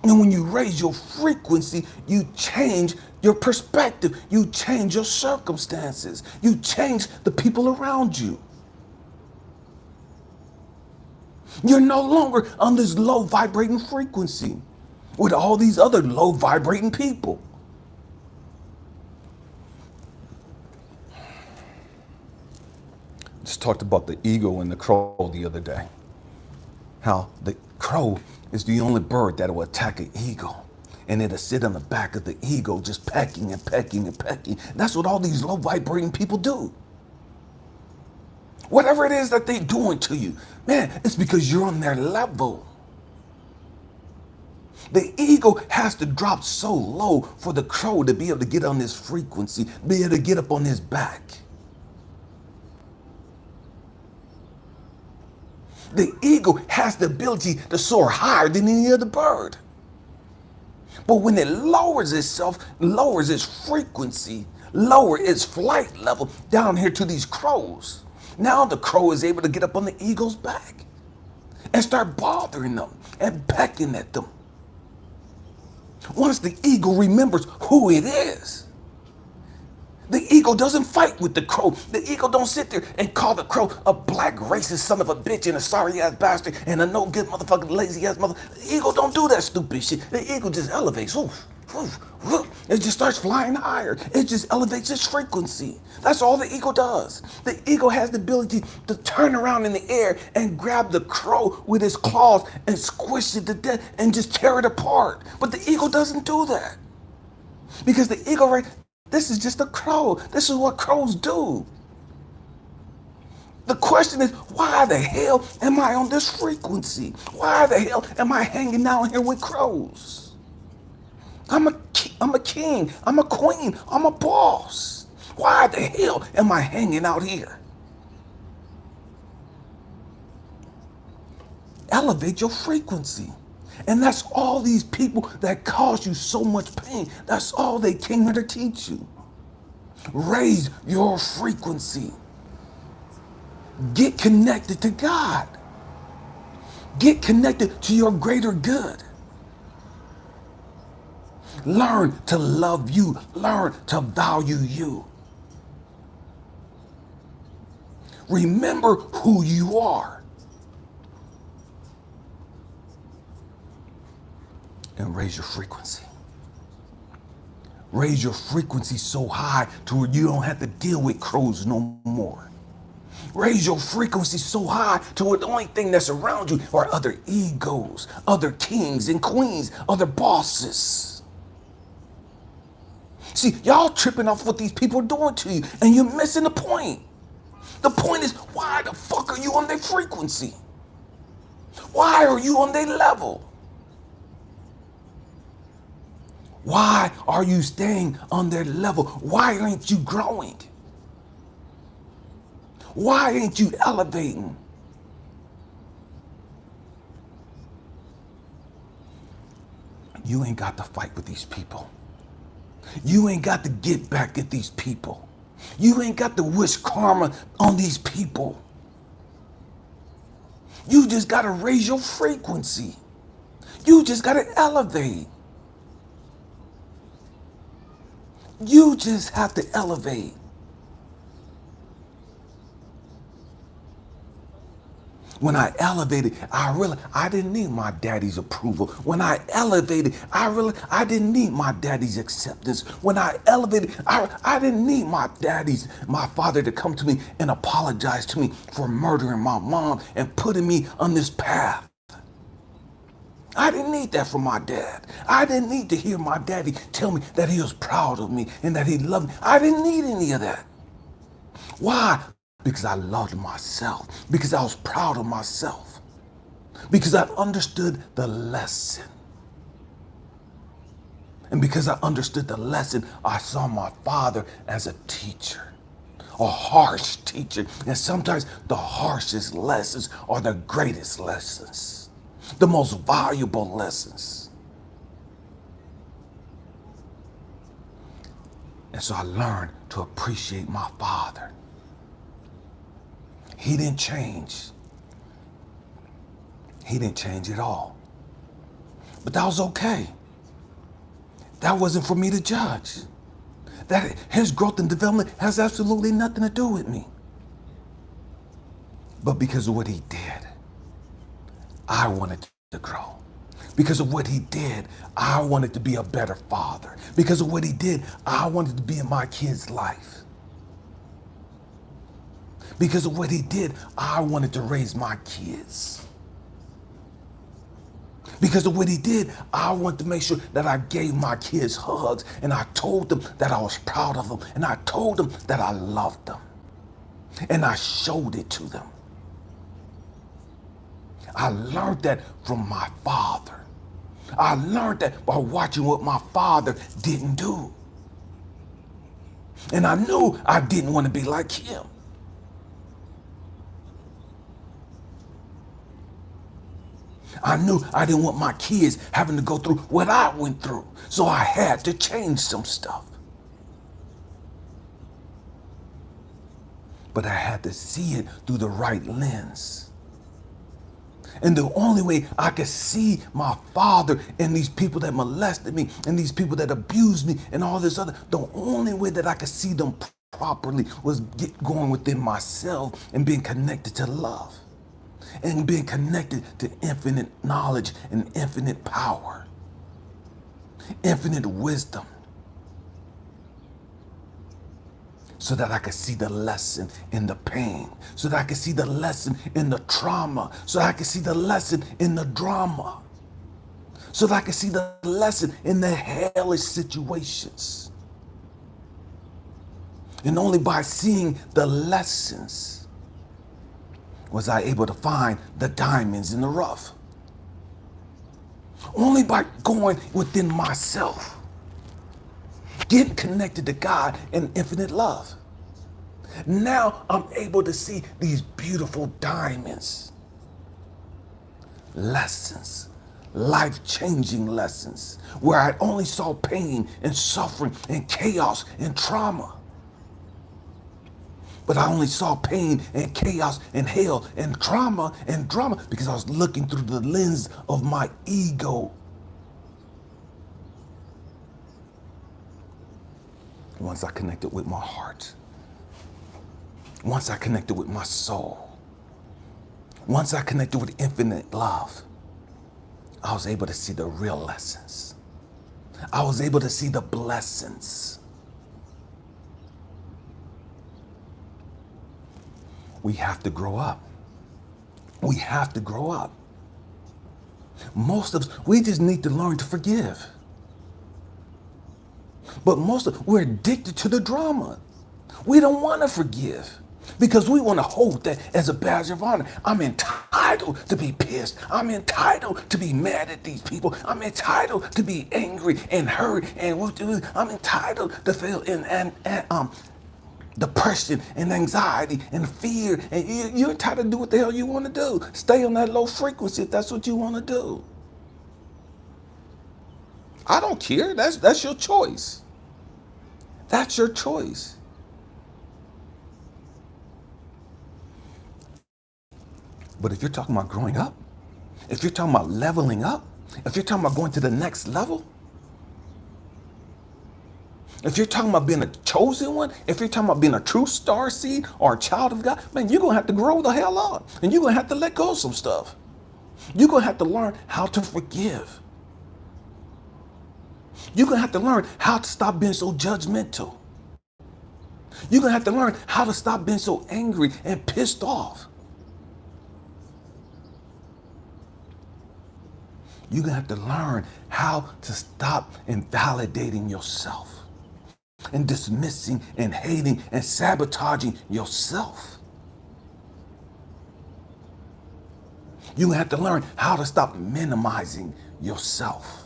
And when you raise your frequency, you change your perspective. You change your circumstances. You change the people around you. You're no longer on this low vibrating frequency with all these other low vibrating people. Just talked about the ego and the crow the other day. How the crow is the only bird that will attack an eagle. And it'll sit on the back of the ego just pecking and pecking and pecking. That's what all these low vibrating people do. Whatever it is that they're doing to you, man, it's because you're on their level. The ego has to drop so low for the crow to be able to get on this frequency, be able to get up on his back. The ego has the ability to soar higher than any other bird. But when it lowers itself, lowers its frequency, lower its flight level down here to these crows, now the crow is able to get up on the eagle's back and start bothering them and pecking at them. Once the eagle remembers who it is, the eagle doesn't fight with the crow. The eagle don't sit there and call the crow a black racist son of a bitch and a sorry ass bastard and a no good motherfucking lazy ass mother. The eagle don't do that stupid shit. The eagle just elevates. Oof, oof, oof. It just starts flying higher. It just elevates its frequency. That's all the eagle does. The eagle has the ability to turn around in the air and grab the crow with its claws and squish it to death and just tear it apart. But the eagle doesn't do that. Because the eagle, right? This is just a crow. This is what crows do. The question is, why the hell am I on this frequency? Why the hell am I hanging out here with crows? I'm a king. I'm a queen. I'm a boss. Why the hell am I hanging out here? Elevate your frequency. And that's all these people that cause you so much pain. That's all they came here to teach you. Raise your frequency. Get connected to God. Get connected to your greater good. Learn to love you. Learn to value you. Remember who you are. And raise your frequency. Raise your frequency so high to where you don't have to deal with crows no more. Raise your frequency so high to where the only thing that's around you are other egos, other kings and queens, other bosses. See, y'all tripping off what these people are doing to you, and you're missing the point. The point is, why the fuck are you on their frequency? Why are you on their level? Why are you staying on their level? Why aren't you growing? Why ain't you elevating? You ain't got to fight with these people. You ain't got to get back at these people. You ain't got to wish karma on these people. You just got to raise your frequency. You just got to elevate. You just have to elevate. When I elevated, I realized I didn't need my daddy's approval. When I elevated, I realized I didn't need my daddy's acceptance. When I elevated, I didn't need my father to come to me and apologize to me for murdering my mom and putting me on this path. I didn't need that from my dad. I didn't need to hear my daddy tell me that he was proud of me and that he loved me. I didn't need any of that. Why? Because I loved myself. Because I was proud of myself. Because I understood the lesson. And because I understood the lesson, I saw my father as a teacher. a harsh teacher. And sometimes the harshest lessons are the greatest lessons, the most valuable lessons. And so I learned to appreciate my father. He didn't change. He didn't change at all. But that was okay. That wasn't for me to judge. That his growth and development has absolutely nothing to do with me. But because of what he did, I wanted to grow. Because of what he did, I wanted to be a better father. Because of what he did, I wanted to be in my kid's life. Because of what he did, I wanted to raise my kids. Because of what he did, I wanted to make sure that I gave my kids hugs, and I told them that I was proud of them, and I told them that I loved them, and I showed it to them. I learned that from my father. I learned that by watching what my father didn't do. And I knew I didn't want to be like him. I knew I didn't want my kids having to go through what I went through. So I had to change some stuff. But I had to see it through the right lens. And the only way I could see my father and these people that molested me and these people that abused me and all this other, the only way that I could see them properly was going within myself and being connected to love and being connected to infinite knowledge and infinite power, infinite wisdom, so that I could see the lesson in the pain, so that I could see the lesson in the trauma, so that I could see the lesson in the drama, so that I could see the lesson in the hellish situations. And only by seeing the lessons was I able to find the diamonds in the rough. Only by going within myself, getting connected to God and infinite love. Now I'm able to see these beautiful diamonds. Lessons, life-changing lessons, where I only saw pain and suffering and chaos and trauma. But I only saw pain and chaos and hell and trauma and drama because I was looking through the lens of my ego. Once I connected with my heart, once I connected with my soul, once I connected with infinite love, I was able to see the real lessons. I was able to see the blessings. We have to grow up. We have to grow up. Most of us, we just need to learn to forgive. But most of us, we're addicted to the drama. We don't want to forgive because we want to hold that as a badge of honor. I'm entitled to be pissed. I'm entitled to be mad at these people. I'm entitled to be angry and hurt. And I'm entitled to feel depression and anxiety and fear. And you're entitled to do what the hell you want to do. Stay on that low frequency if that's what you want to do. I don't care. That's your choice. That's your choice. But if you're talking about growing up, if you're talking about leveling up, if you're talking about going to the next level, if you're talking about being a chosen one, if you're talking about being a true star seed or a child of God, man, you're going to have to grow the hell up. And you're going to have to let go of some stuff. You're going to have to learn how to forgive. You're going to have to learn how to stop being so judgmental. You're going to have to learn how to stop being so angry and pissed off. You're going to have to learn how to stop invalidating yourself and dismissing and hating and sabotaging yourself. You're going to have to learn how to stop minimizing yourself.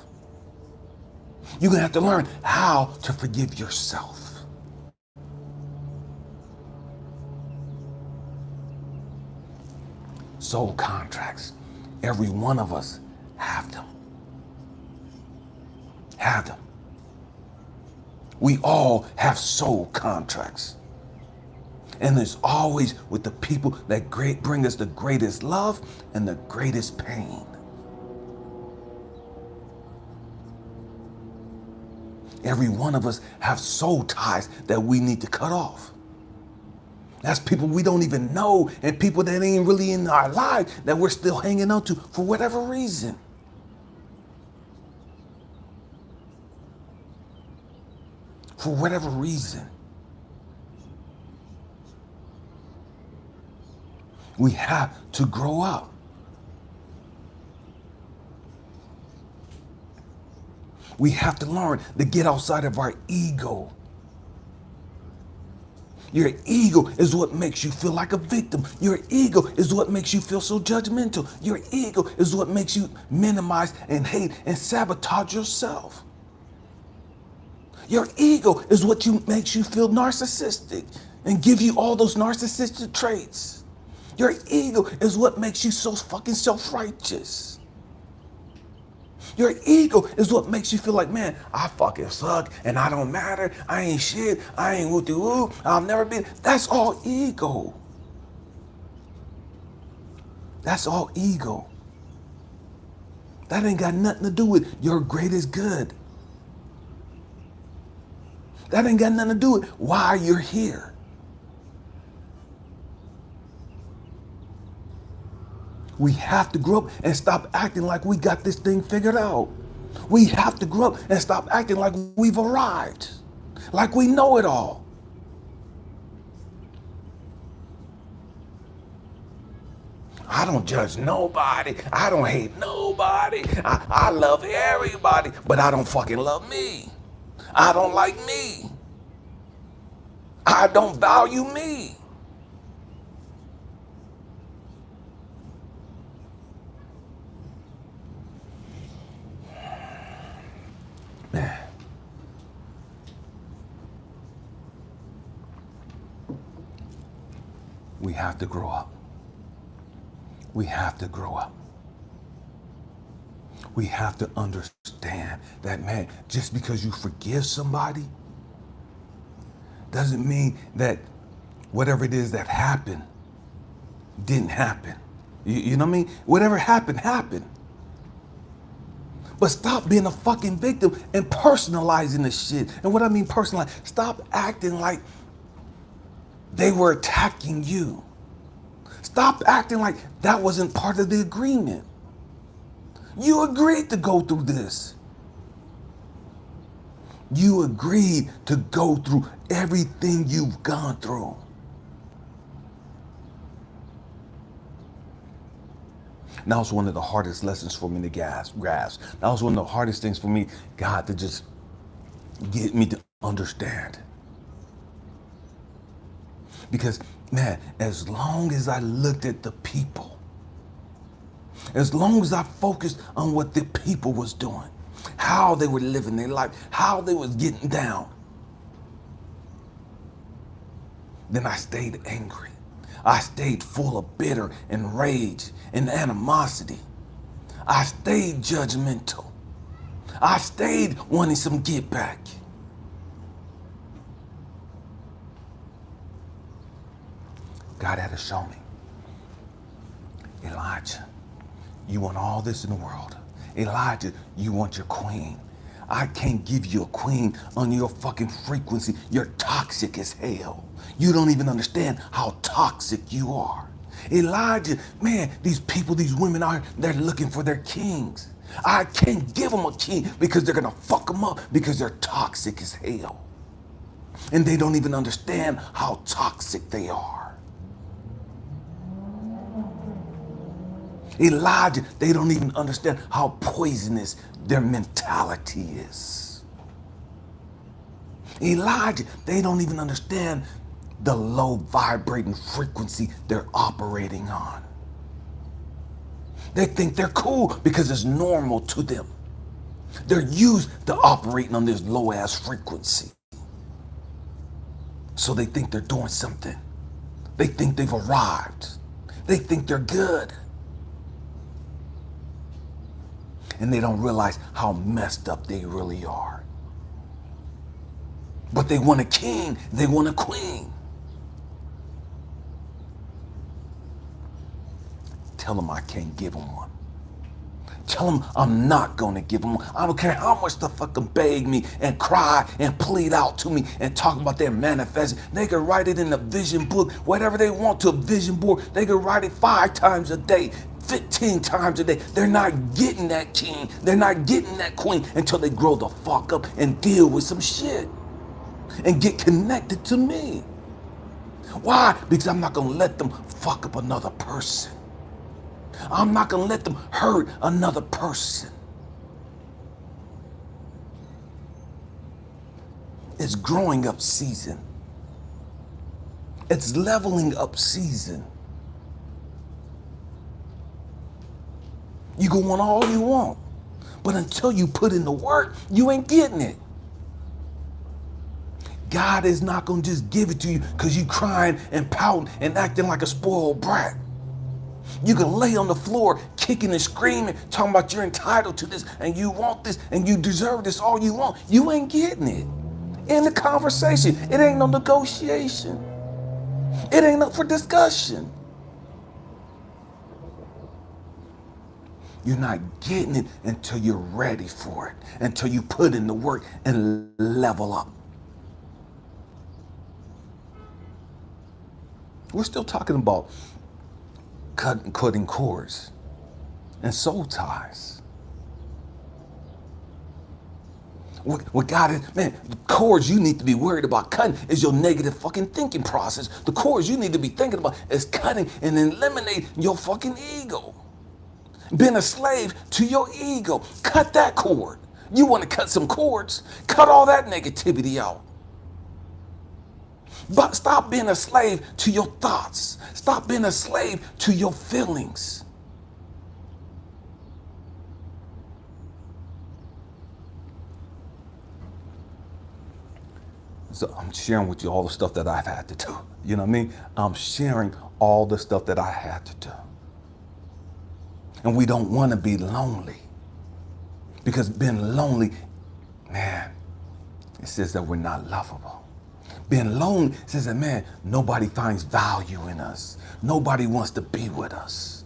You're going to have to learn how to forgive yourself. Soul contracts. Every one of us have them. Have them. We all have soul contracts. And it's always with the people that bring us the greatest love and the greatest pain. Every one of us have soul ties that we need to cut off. That's people we don't even know and people that ain't really in our life that we're still hanging on to for whatever reason. For whatever reason. We have to grow up. We have to learn to get outside of our ego. Your ego is what makes you feel like a victim. Your ego is what makes you feel so judgmental. Your ego is what makes you minimize and hate and sabotage yourself. Your ego is what makes you feel narcissistic and give you all those narcissistic traits. Your ego is what makes you so fucking self-righteous. Your ego is what makes you feel like, man, I fucking suck and I don't matter. I ain't shit. I ain't woo-de-woo. I'll never be. That's all ego. That's all ego. That ain't got nothing to do with your greatest good. That ain't got nothing to do with why you're here. We have to grow up and stop acting like we got this thing figured out. We have to grow up and stop acting like we've arrived, like we know it all. I don't judge nobody. I don't hate nobody. I love everybody, but I don't fucking love me. I don't like me. I don't value me. Man. We have to grow up. We have to grow up. We have to understand that, man, just because you forgive somebody doesn't mean that whatever it is that happened didn't happen. You know what I mean? Whatever happened, happened. But stop being a fucking victim and personalizing the shit. And what I mean personalize, stop acting like they were attacking you. Stop acting like that wasn't part of the agreement. You agreed to go through this. You agreed to go through everything you've gone through. That was one of the hardest lessons for me to grasp. That was one of the hardest things for me, God, to just get me to understand. Because, man, as long as I looked at the people, as long as I focused on what the people was doing, how they were living their life, how they was getting down, then I stayed angry. I stayed full of bitter and rage and animosity. I stayed judgmental. I stayed wanting some get back. God had to show me, Elijah, you want all this in the world. Elijah, you want your queen. I can't give you a queen on your fucking frequency. You're toxic as hell. You don't even understand how toxic you are. Elijah, man, these people, these women they're looking for their kings. I can't give them a king because they're gonna fuck them up because they're toxic as hell. And they don't even understand how toxic they are. Elijah, they don't even understand how poisonous their mentality is. Elijah, they don't even understand the low vibrating frequency they're operating on. They think they're cool because it's normal to them. They're used to operating on this low ass frequency. So they think they're doing something. They think they've arrived. They think they're good. And they don't realize how messed up they really are. But they want a king, they want a queen. Tell them I can't give them one. Tell them I'm not going to give them one. I don't care how much they fucking beg me and cry and plead out to me and talk about their manifesting. They can write it in a vision book, whatever they want to a vision board. They can write it 5 times a day, 15 times a day. They're not getting that king. They're not getting that queen until they grow the fuck up and deal with some shit and get connected to me. Why? Because I'm not going to let them fuck up another person. I'm not going to let them hurt another person. It's growing up season. It's leveling up season. You can want all you want, but until you put in the work, you ain't getting it. God is not going to just give it to you because you crying and pouting and acting like a spoiled brat. You can lay on the floor kicking and screaming, talking about you're entitled to this and you want this and you deserve this all you want. You ain't getting it. In the conversation, it ain't no negotiation. It ain't up for discussion. You're not getting it until you're ready for it, until you put in the work and level up. We're still talking about cutting cords and soul ties. What God is, man, the cords you need to be worried about cutting is your negative fucking thinking process. The cords you need to be thinking about is cutting and eliminating your fucking ego. Being a slave to your ego. Cut that cord. You want to cut some cords? Cut all that negativity out. But stop being a slave to your thoughts. Stop being a slave to your feelings. So I'm sharing with you all the stuff that I've had to do. You know what I mean? I'm sharing all the stuff that I had to do. And we don't want to be lonely. Because being lonely, man, it says that we're not lovable. Being lonely says that, man, nobody finds value in us. Nobody wants to be with us.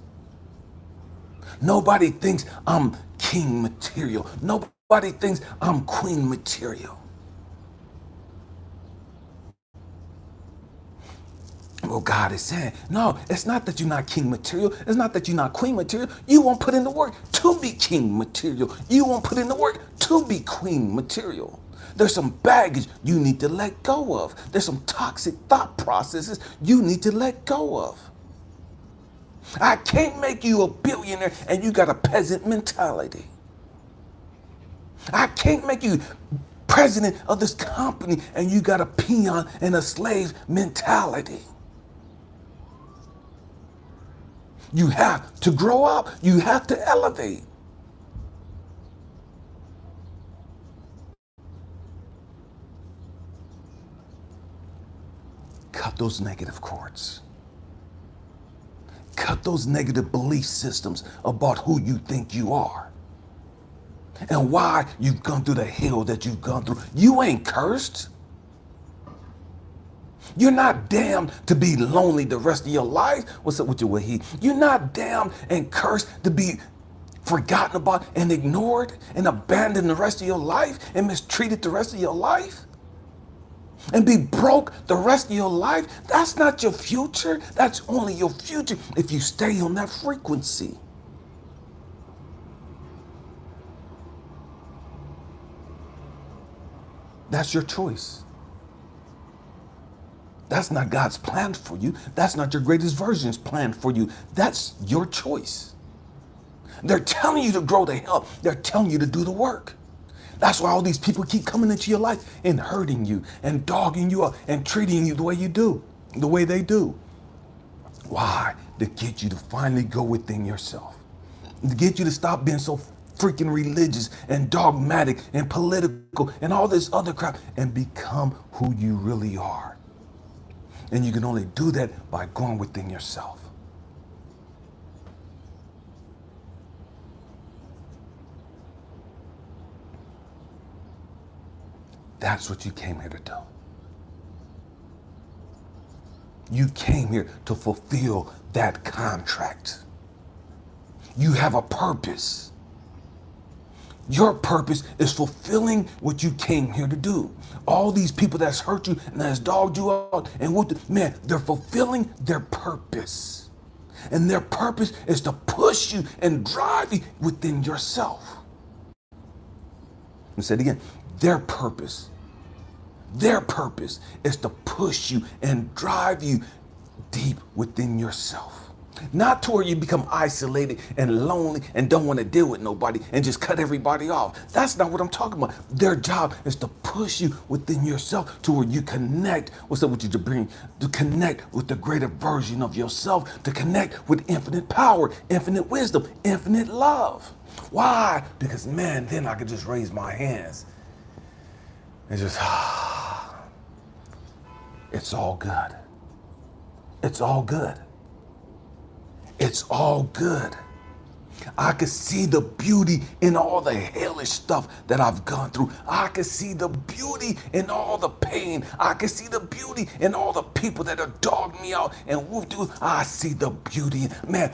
Nobody thinks I'm king material. Nobody thinks I'm queen material. Well, God is saying, no, it's not that you're not king material. It's not that you're not queen material. You won't put in the work to be king material. You won't put in the work to be queen material. There's some baggage you need to let go of. There's some toxic thought processes you need to let go of. I can't make you a billionaire and you got a peasant mentality. I can't make you president of this company and you got a peon and a slave mentality. You have to grow up. You have to elevate. Cut those negative cords. Cut those negative belief systems about who you think you are and why you've gone through the hell that you've gone through. You ain't cursed. You're not damned to be lonely the rest of your life. What's up with your wahi? You're not damned and cursed to be forgotten about and ignored and abandoned the rest of your life and mistreated the rest of your life. And be broke the rest of your life. That's not your future. That's only your future if you stay on that frequency. That's your choice. That's not God's plan for you. That's not your greatest version's plan for you. That's your choice. They're telling you to grow the hell. They're telling you to do the work. That's why all these people keep coming into your life and hurting you and dogging you up and treating you the way you do, the way they do. Why? To get you to finally go within yourself. To get you to stop being so freaking religious and dogmatic and political and all this other crap and become who you really are. And you can only do that by going within yourself. That's what you came here to do. You came here to fulfill that contract. You have a purpose. Your purpose is fulfilling what you came here to do. All these people that's hurt you and that's dogged you out and man, they're fulfilling their purpose. And their purpose is to push you and drive you within yourself. Let me say it again. Their purpose is to push you and drive you deep within yourself. Not to where you become isolated and lonely and don't want to deal with nobody and just cut everybody off. That's not what I'm talking about. Their job is to push you within yourself to where you connect. What's up with you, Jabrin? To connect with the greater version of yourself, to connect with infinite power, infinite wisdom, infinite love. Why? Because, man, then I could just raise my hands and just, it's all good. It's all good. It's all good. I could see the beauty in all the hellish stuff that I've gone through. I could see the beauty in all the pain. I could see the beauty in all the people that have dogged me out and whooped you. I see the beauty. Man,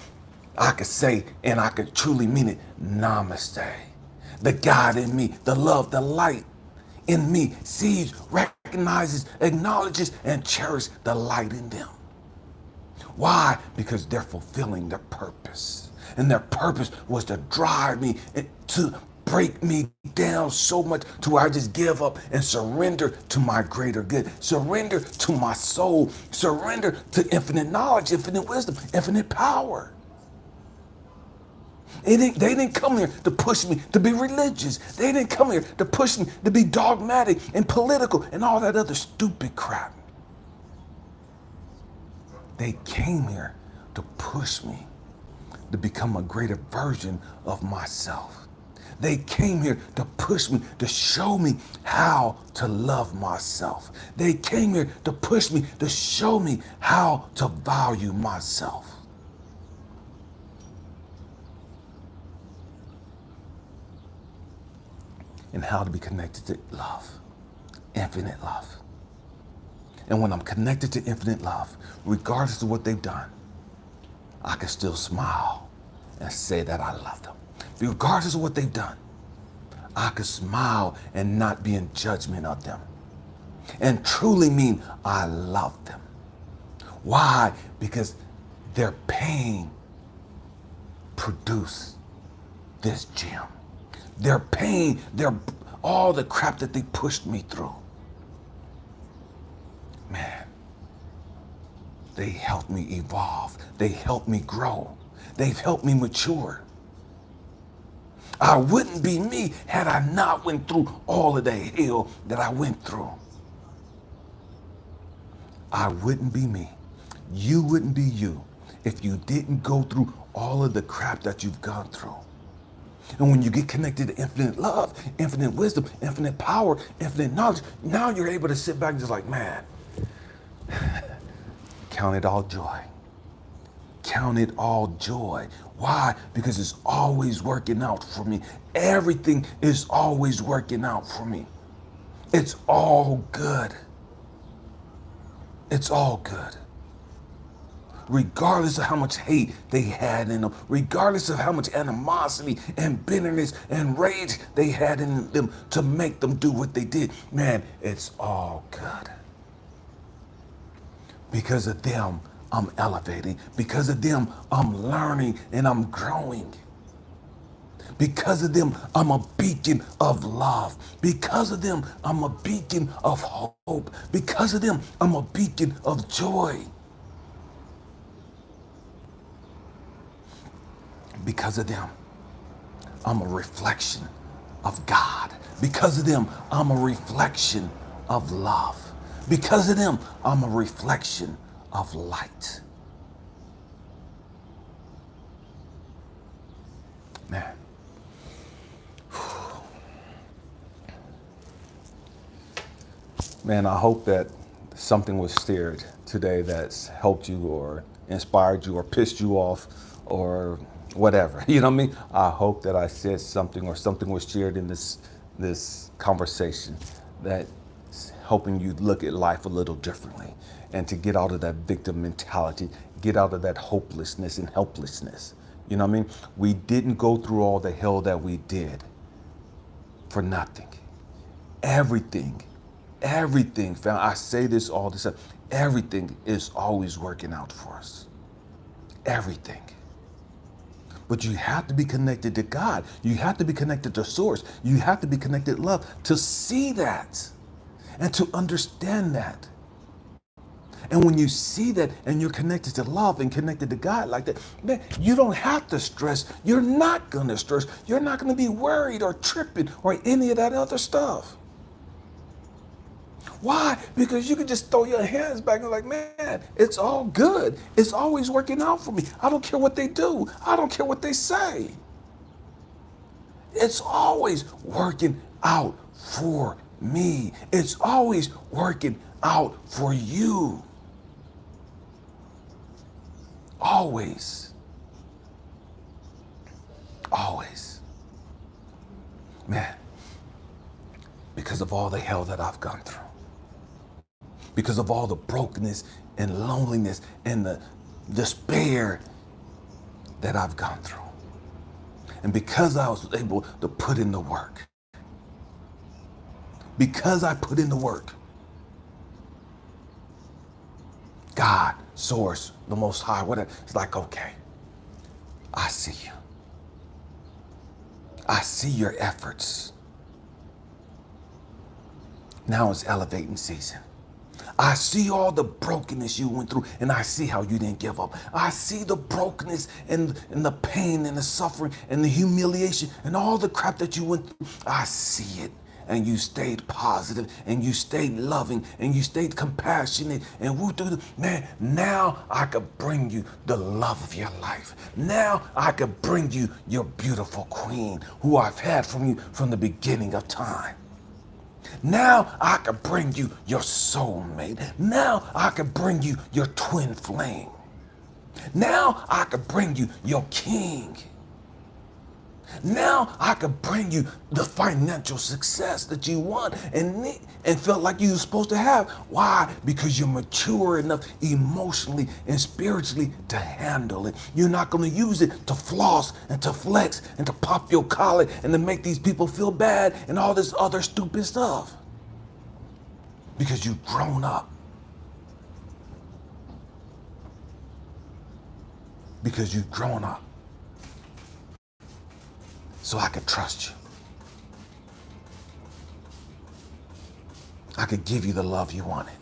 I could say, and I could truly mean it, namaste. The God in me, the love, the light in me sees, recognizes, acknowledges, and cherishes the light in them. Why? Because they're fulfilling their purpose. And their purpose was to drive me, to break me down so much to where I just give up and surrender to my greater good. Surrender to my soul. Surrender to infinite knowledge, infinite wisdom, infinite power. They didn't come here to push me to be religious. They didn't come here to push me to be dogmatic and political and all that other stupid crap. They came here to push me to become a greater version of myself. They came here to push me, to show me how to love myself. They came here to push me, to show me how to value myself. And how to be connected to love, infinite love. And when I'm connected to infinite love, regardless of what they've done, I can still smile and say that I love them. Regardless of what they've done, I can smile and not be in judgment of them. And truly mean I love them. Why? Because their pain produced this gem. Their pain, all the crap that they pushed me through. Man, they helped me evolve. They helped me grow. They've helped me mature. I wouldn't be me had I not went through all of the hell that I went through. I wouldn't be me. You wouldn't be you if you didn't go through all of the crap that you've gone through. And when you get connected to infinite love, infinite wisdom, infinite power, infinite knowledge, now you're able to sit back and just like, man, count it all joy. Count it all joy. Why? Because it's always working out for me. Everything is always working out for me. It's all good. It's all good. Regardless of how much hate they had in them, regardless of how much animosity and bitterness and rage they had in them to make them do what they did, man, it's all good. Because of them, I'm elevating. Because of them, I'm learning and I'm growing. Because of them, I'm a beacon of love. Because of them, I'm a beacon of hope. Because of them, I'm a beacon of joy. Because of them, I'm a reflection of God. Because of them, I'm a reflection of love. Because of them, I'm a reflection of light. Man. Man, I hope that something was shared today that's helped you or inspired you or pissed you off or whatever. You know what I mean? I hope that I said something or something was shared in this conversation that's helping you look at life a little differently and to get out of that victim mentality, get out of that hopelessness and helplessness. You know what I mean? We didn't go through all the hell that we did for nothing. Everything, fam, I say this all the time, everything is always working out for us. Everything. But you have to be connected to God. You have to be connected to Source. You have to be connected to love to see that and to understand that. And when you see that and you're connected to love and connected to God like that, man, you don't have to stress. You're not going to stress. You're not going to be worried or tripping or any of that other stuff. Why? Because you can just throw your hands back and like, man, it's all good. It's always working out for me. I don't care what they do. I don't care what they say. It's always working out for me. It's always working out for you. Always. Always. Man, because of all the hell that I've gone through. Because of all the brokenness and loneliness and the despair that I've gone through. And because I was able to put in the work. Because I put in the work. God, Source, the Most High, whatever. It's like, okay, I see you. I see your efforts. Now it's elevating season. I see all the brokenness you went through, and I see how you didn't give up. I see the brokenness and the pain and the suffering and the humiliation and all the crap that you went through. I see it. And you stayed positive, and you stayed loving, and you stayed compassionate, and man, now I could bring you the love of your life. Now I could bring you your beautiful queen, who I've had from you from the beginning of time. Now I could bring you your soulmate. Now I could bring you your twin flame. Now I could bring you your king. Now I could bring you the financial success that you want and felt like you were supposed to have. Why? Because you're mature enough emotionally and spiritually to handle it. You're not going to use it to floss and to flex and to pop your collar and to make these people feel bad and all this other stupid stuff. Because you've grown up. Because you've grown up. So I could trust you. I could give you the love you wanted.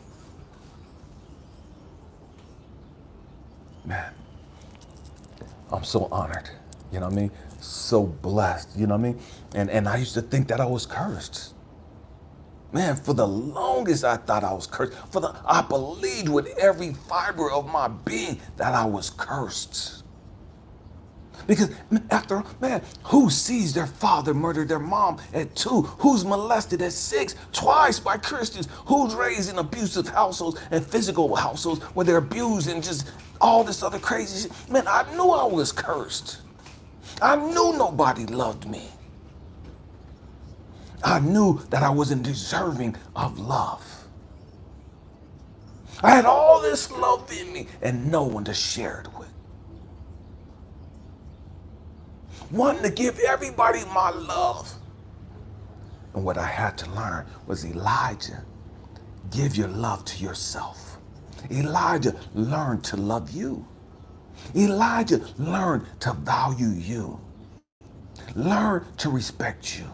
Man, I'm so honored, you know what I mean? So blessed, you know what I mean? And I used to think that I was cursed. Man, for the longest I thought I was cursed. I believed with every fiber of my being that I was cursed. Because after all, man, who sees their father murder their mom at 2? Who's molested at 6? Twice by Christians? Who's raised in abusive households and physical households where they're abused and just all this other crazy shit? Man, I knew I was cursed. I knew nobody loved me. I knew that I wasn't deserving of love. I had all this love in me and no one to share it with. Wanting to give everybody my love. And what I had to learn was, Elijah, give your love to yourself. Elijah, learn to love you. Elijah, learn to value you. Learn to respect you.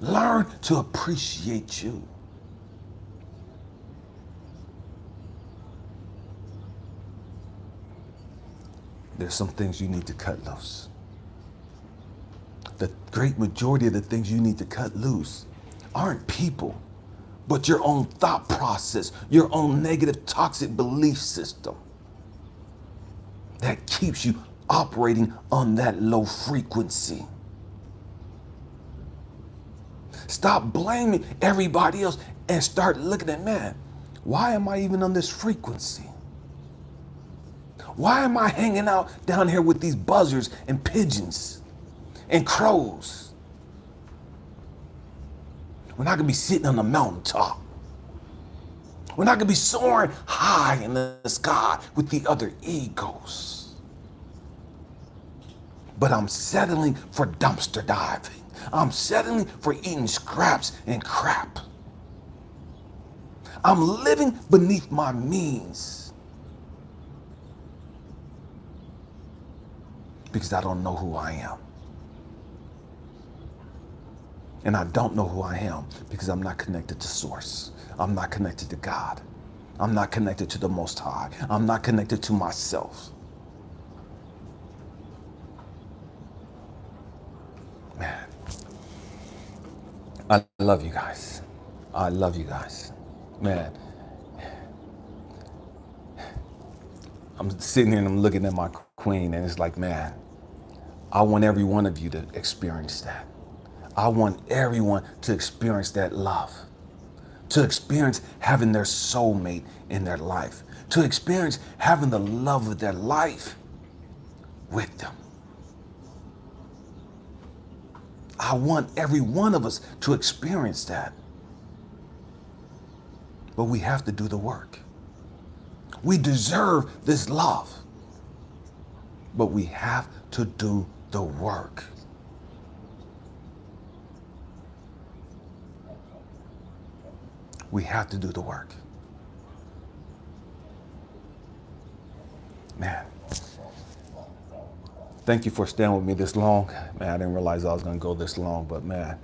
Learn to appreciate you. There's some things you need to cut loose. The great majority of the things you need to cut loose aren't people, but your own thought process, your own negative, toxic belief system that keeps you operating on that low frequency. Stop blaming everybody else and start looking at, man, why am I even on this frequency? Why am I hanging out down here with these buzzards and pigeons and crows? We're not going to be sitting on the mountaintop. We're not going to be soaring high in the sky with the other egos. But I'm settling for dumpster diving. I'm settling for eating scraps and crap. I'm living beneath my means because I don't know who I am. And I don't know who I am because I'm not connected to Source. I'm not connected to God. I'm not connected to the Most High. I'm not connected to myself. Man, I love you guys. I love you guys. Man, I'm sitting here and I'm looking at my queen and it's like, man, I want every one of you to experience that. I want everyone to experience that love, to experience having their soulmate in their life, to experience having the love of their life with them. I want every one of us to experience that. But we have to do the work. We deserve this love, but we have to do the work. We have to do the work. Man, thank you for staying with me this long. Man, I didn't realize I was going to go this long, but man,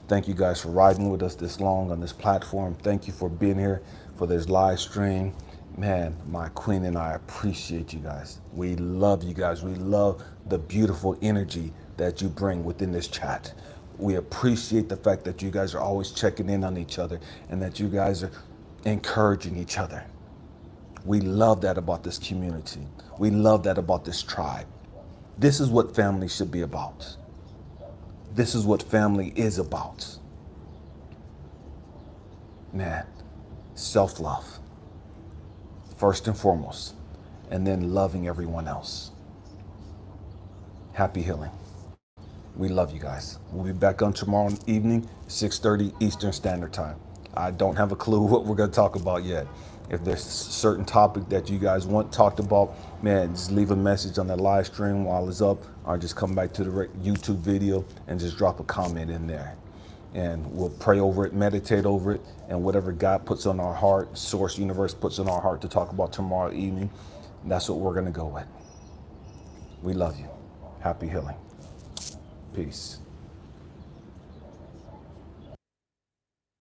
thank you guys for riding with us this long on this platform. Thank you for being here for this live stream. Man, my queen and I appreciate you guys. We love you guys. We love the beautiful energy that you bring within this chat. We appreciate the fact that you guys are always checking in on each other and that you guys are encouraging each other. We love that about this community. We love that about this tribe. This is what family should be about. This is what family is about. Man, self-love, first and foremost, and then loving everyone else. Happy healing. We love you guys. We'll be back on tomorrow evening, 6:30 Eastern Standard Time. I don't have a clue what we're going to talk about yet. If there's a certain topic that you guys want talked about, man, just leave a message on the live stream while it's up, or just come back to the YouTube video and just drop a comment in there. And we'll pray over it, meditate over it, and whatever God puts on our heart, Source Universe puts on our heart to talk about tomorrow evening, that's what we're going to go with. We love you. Happy healing. Peace.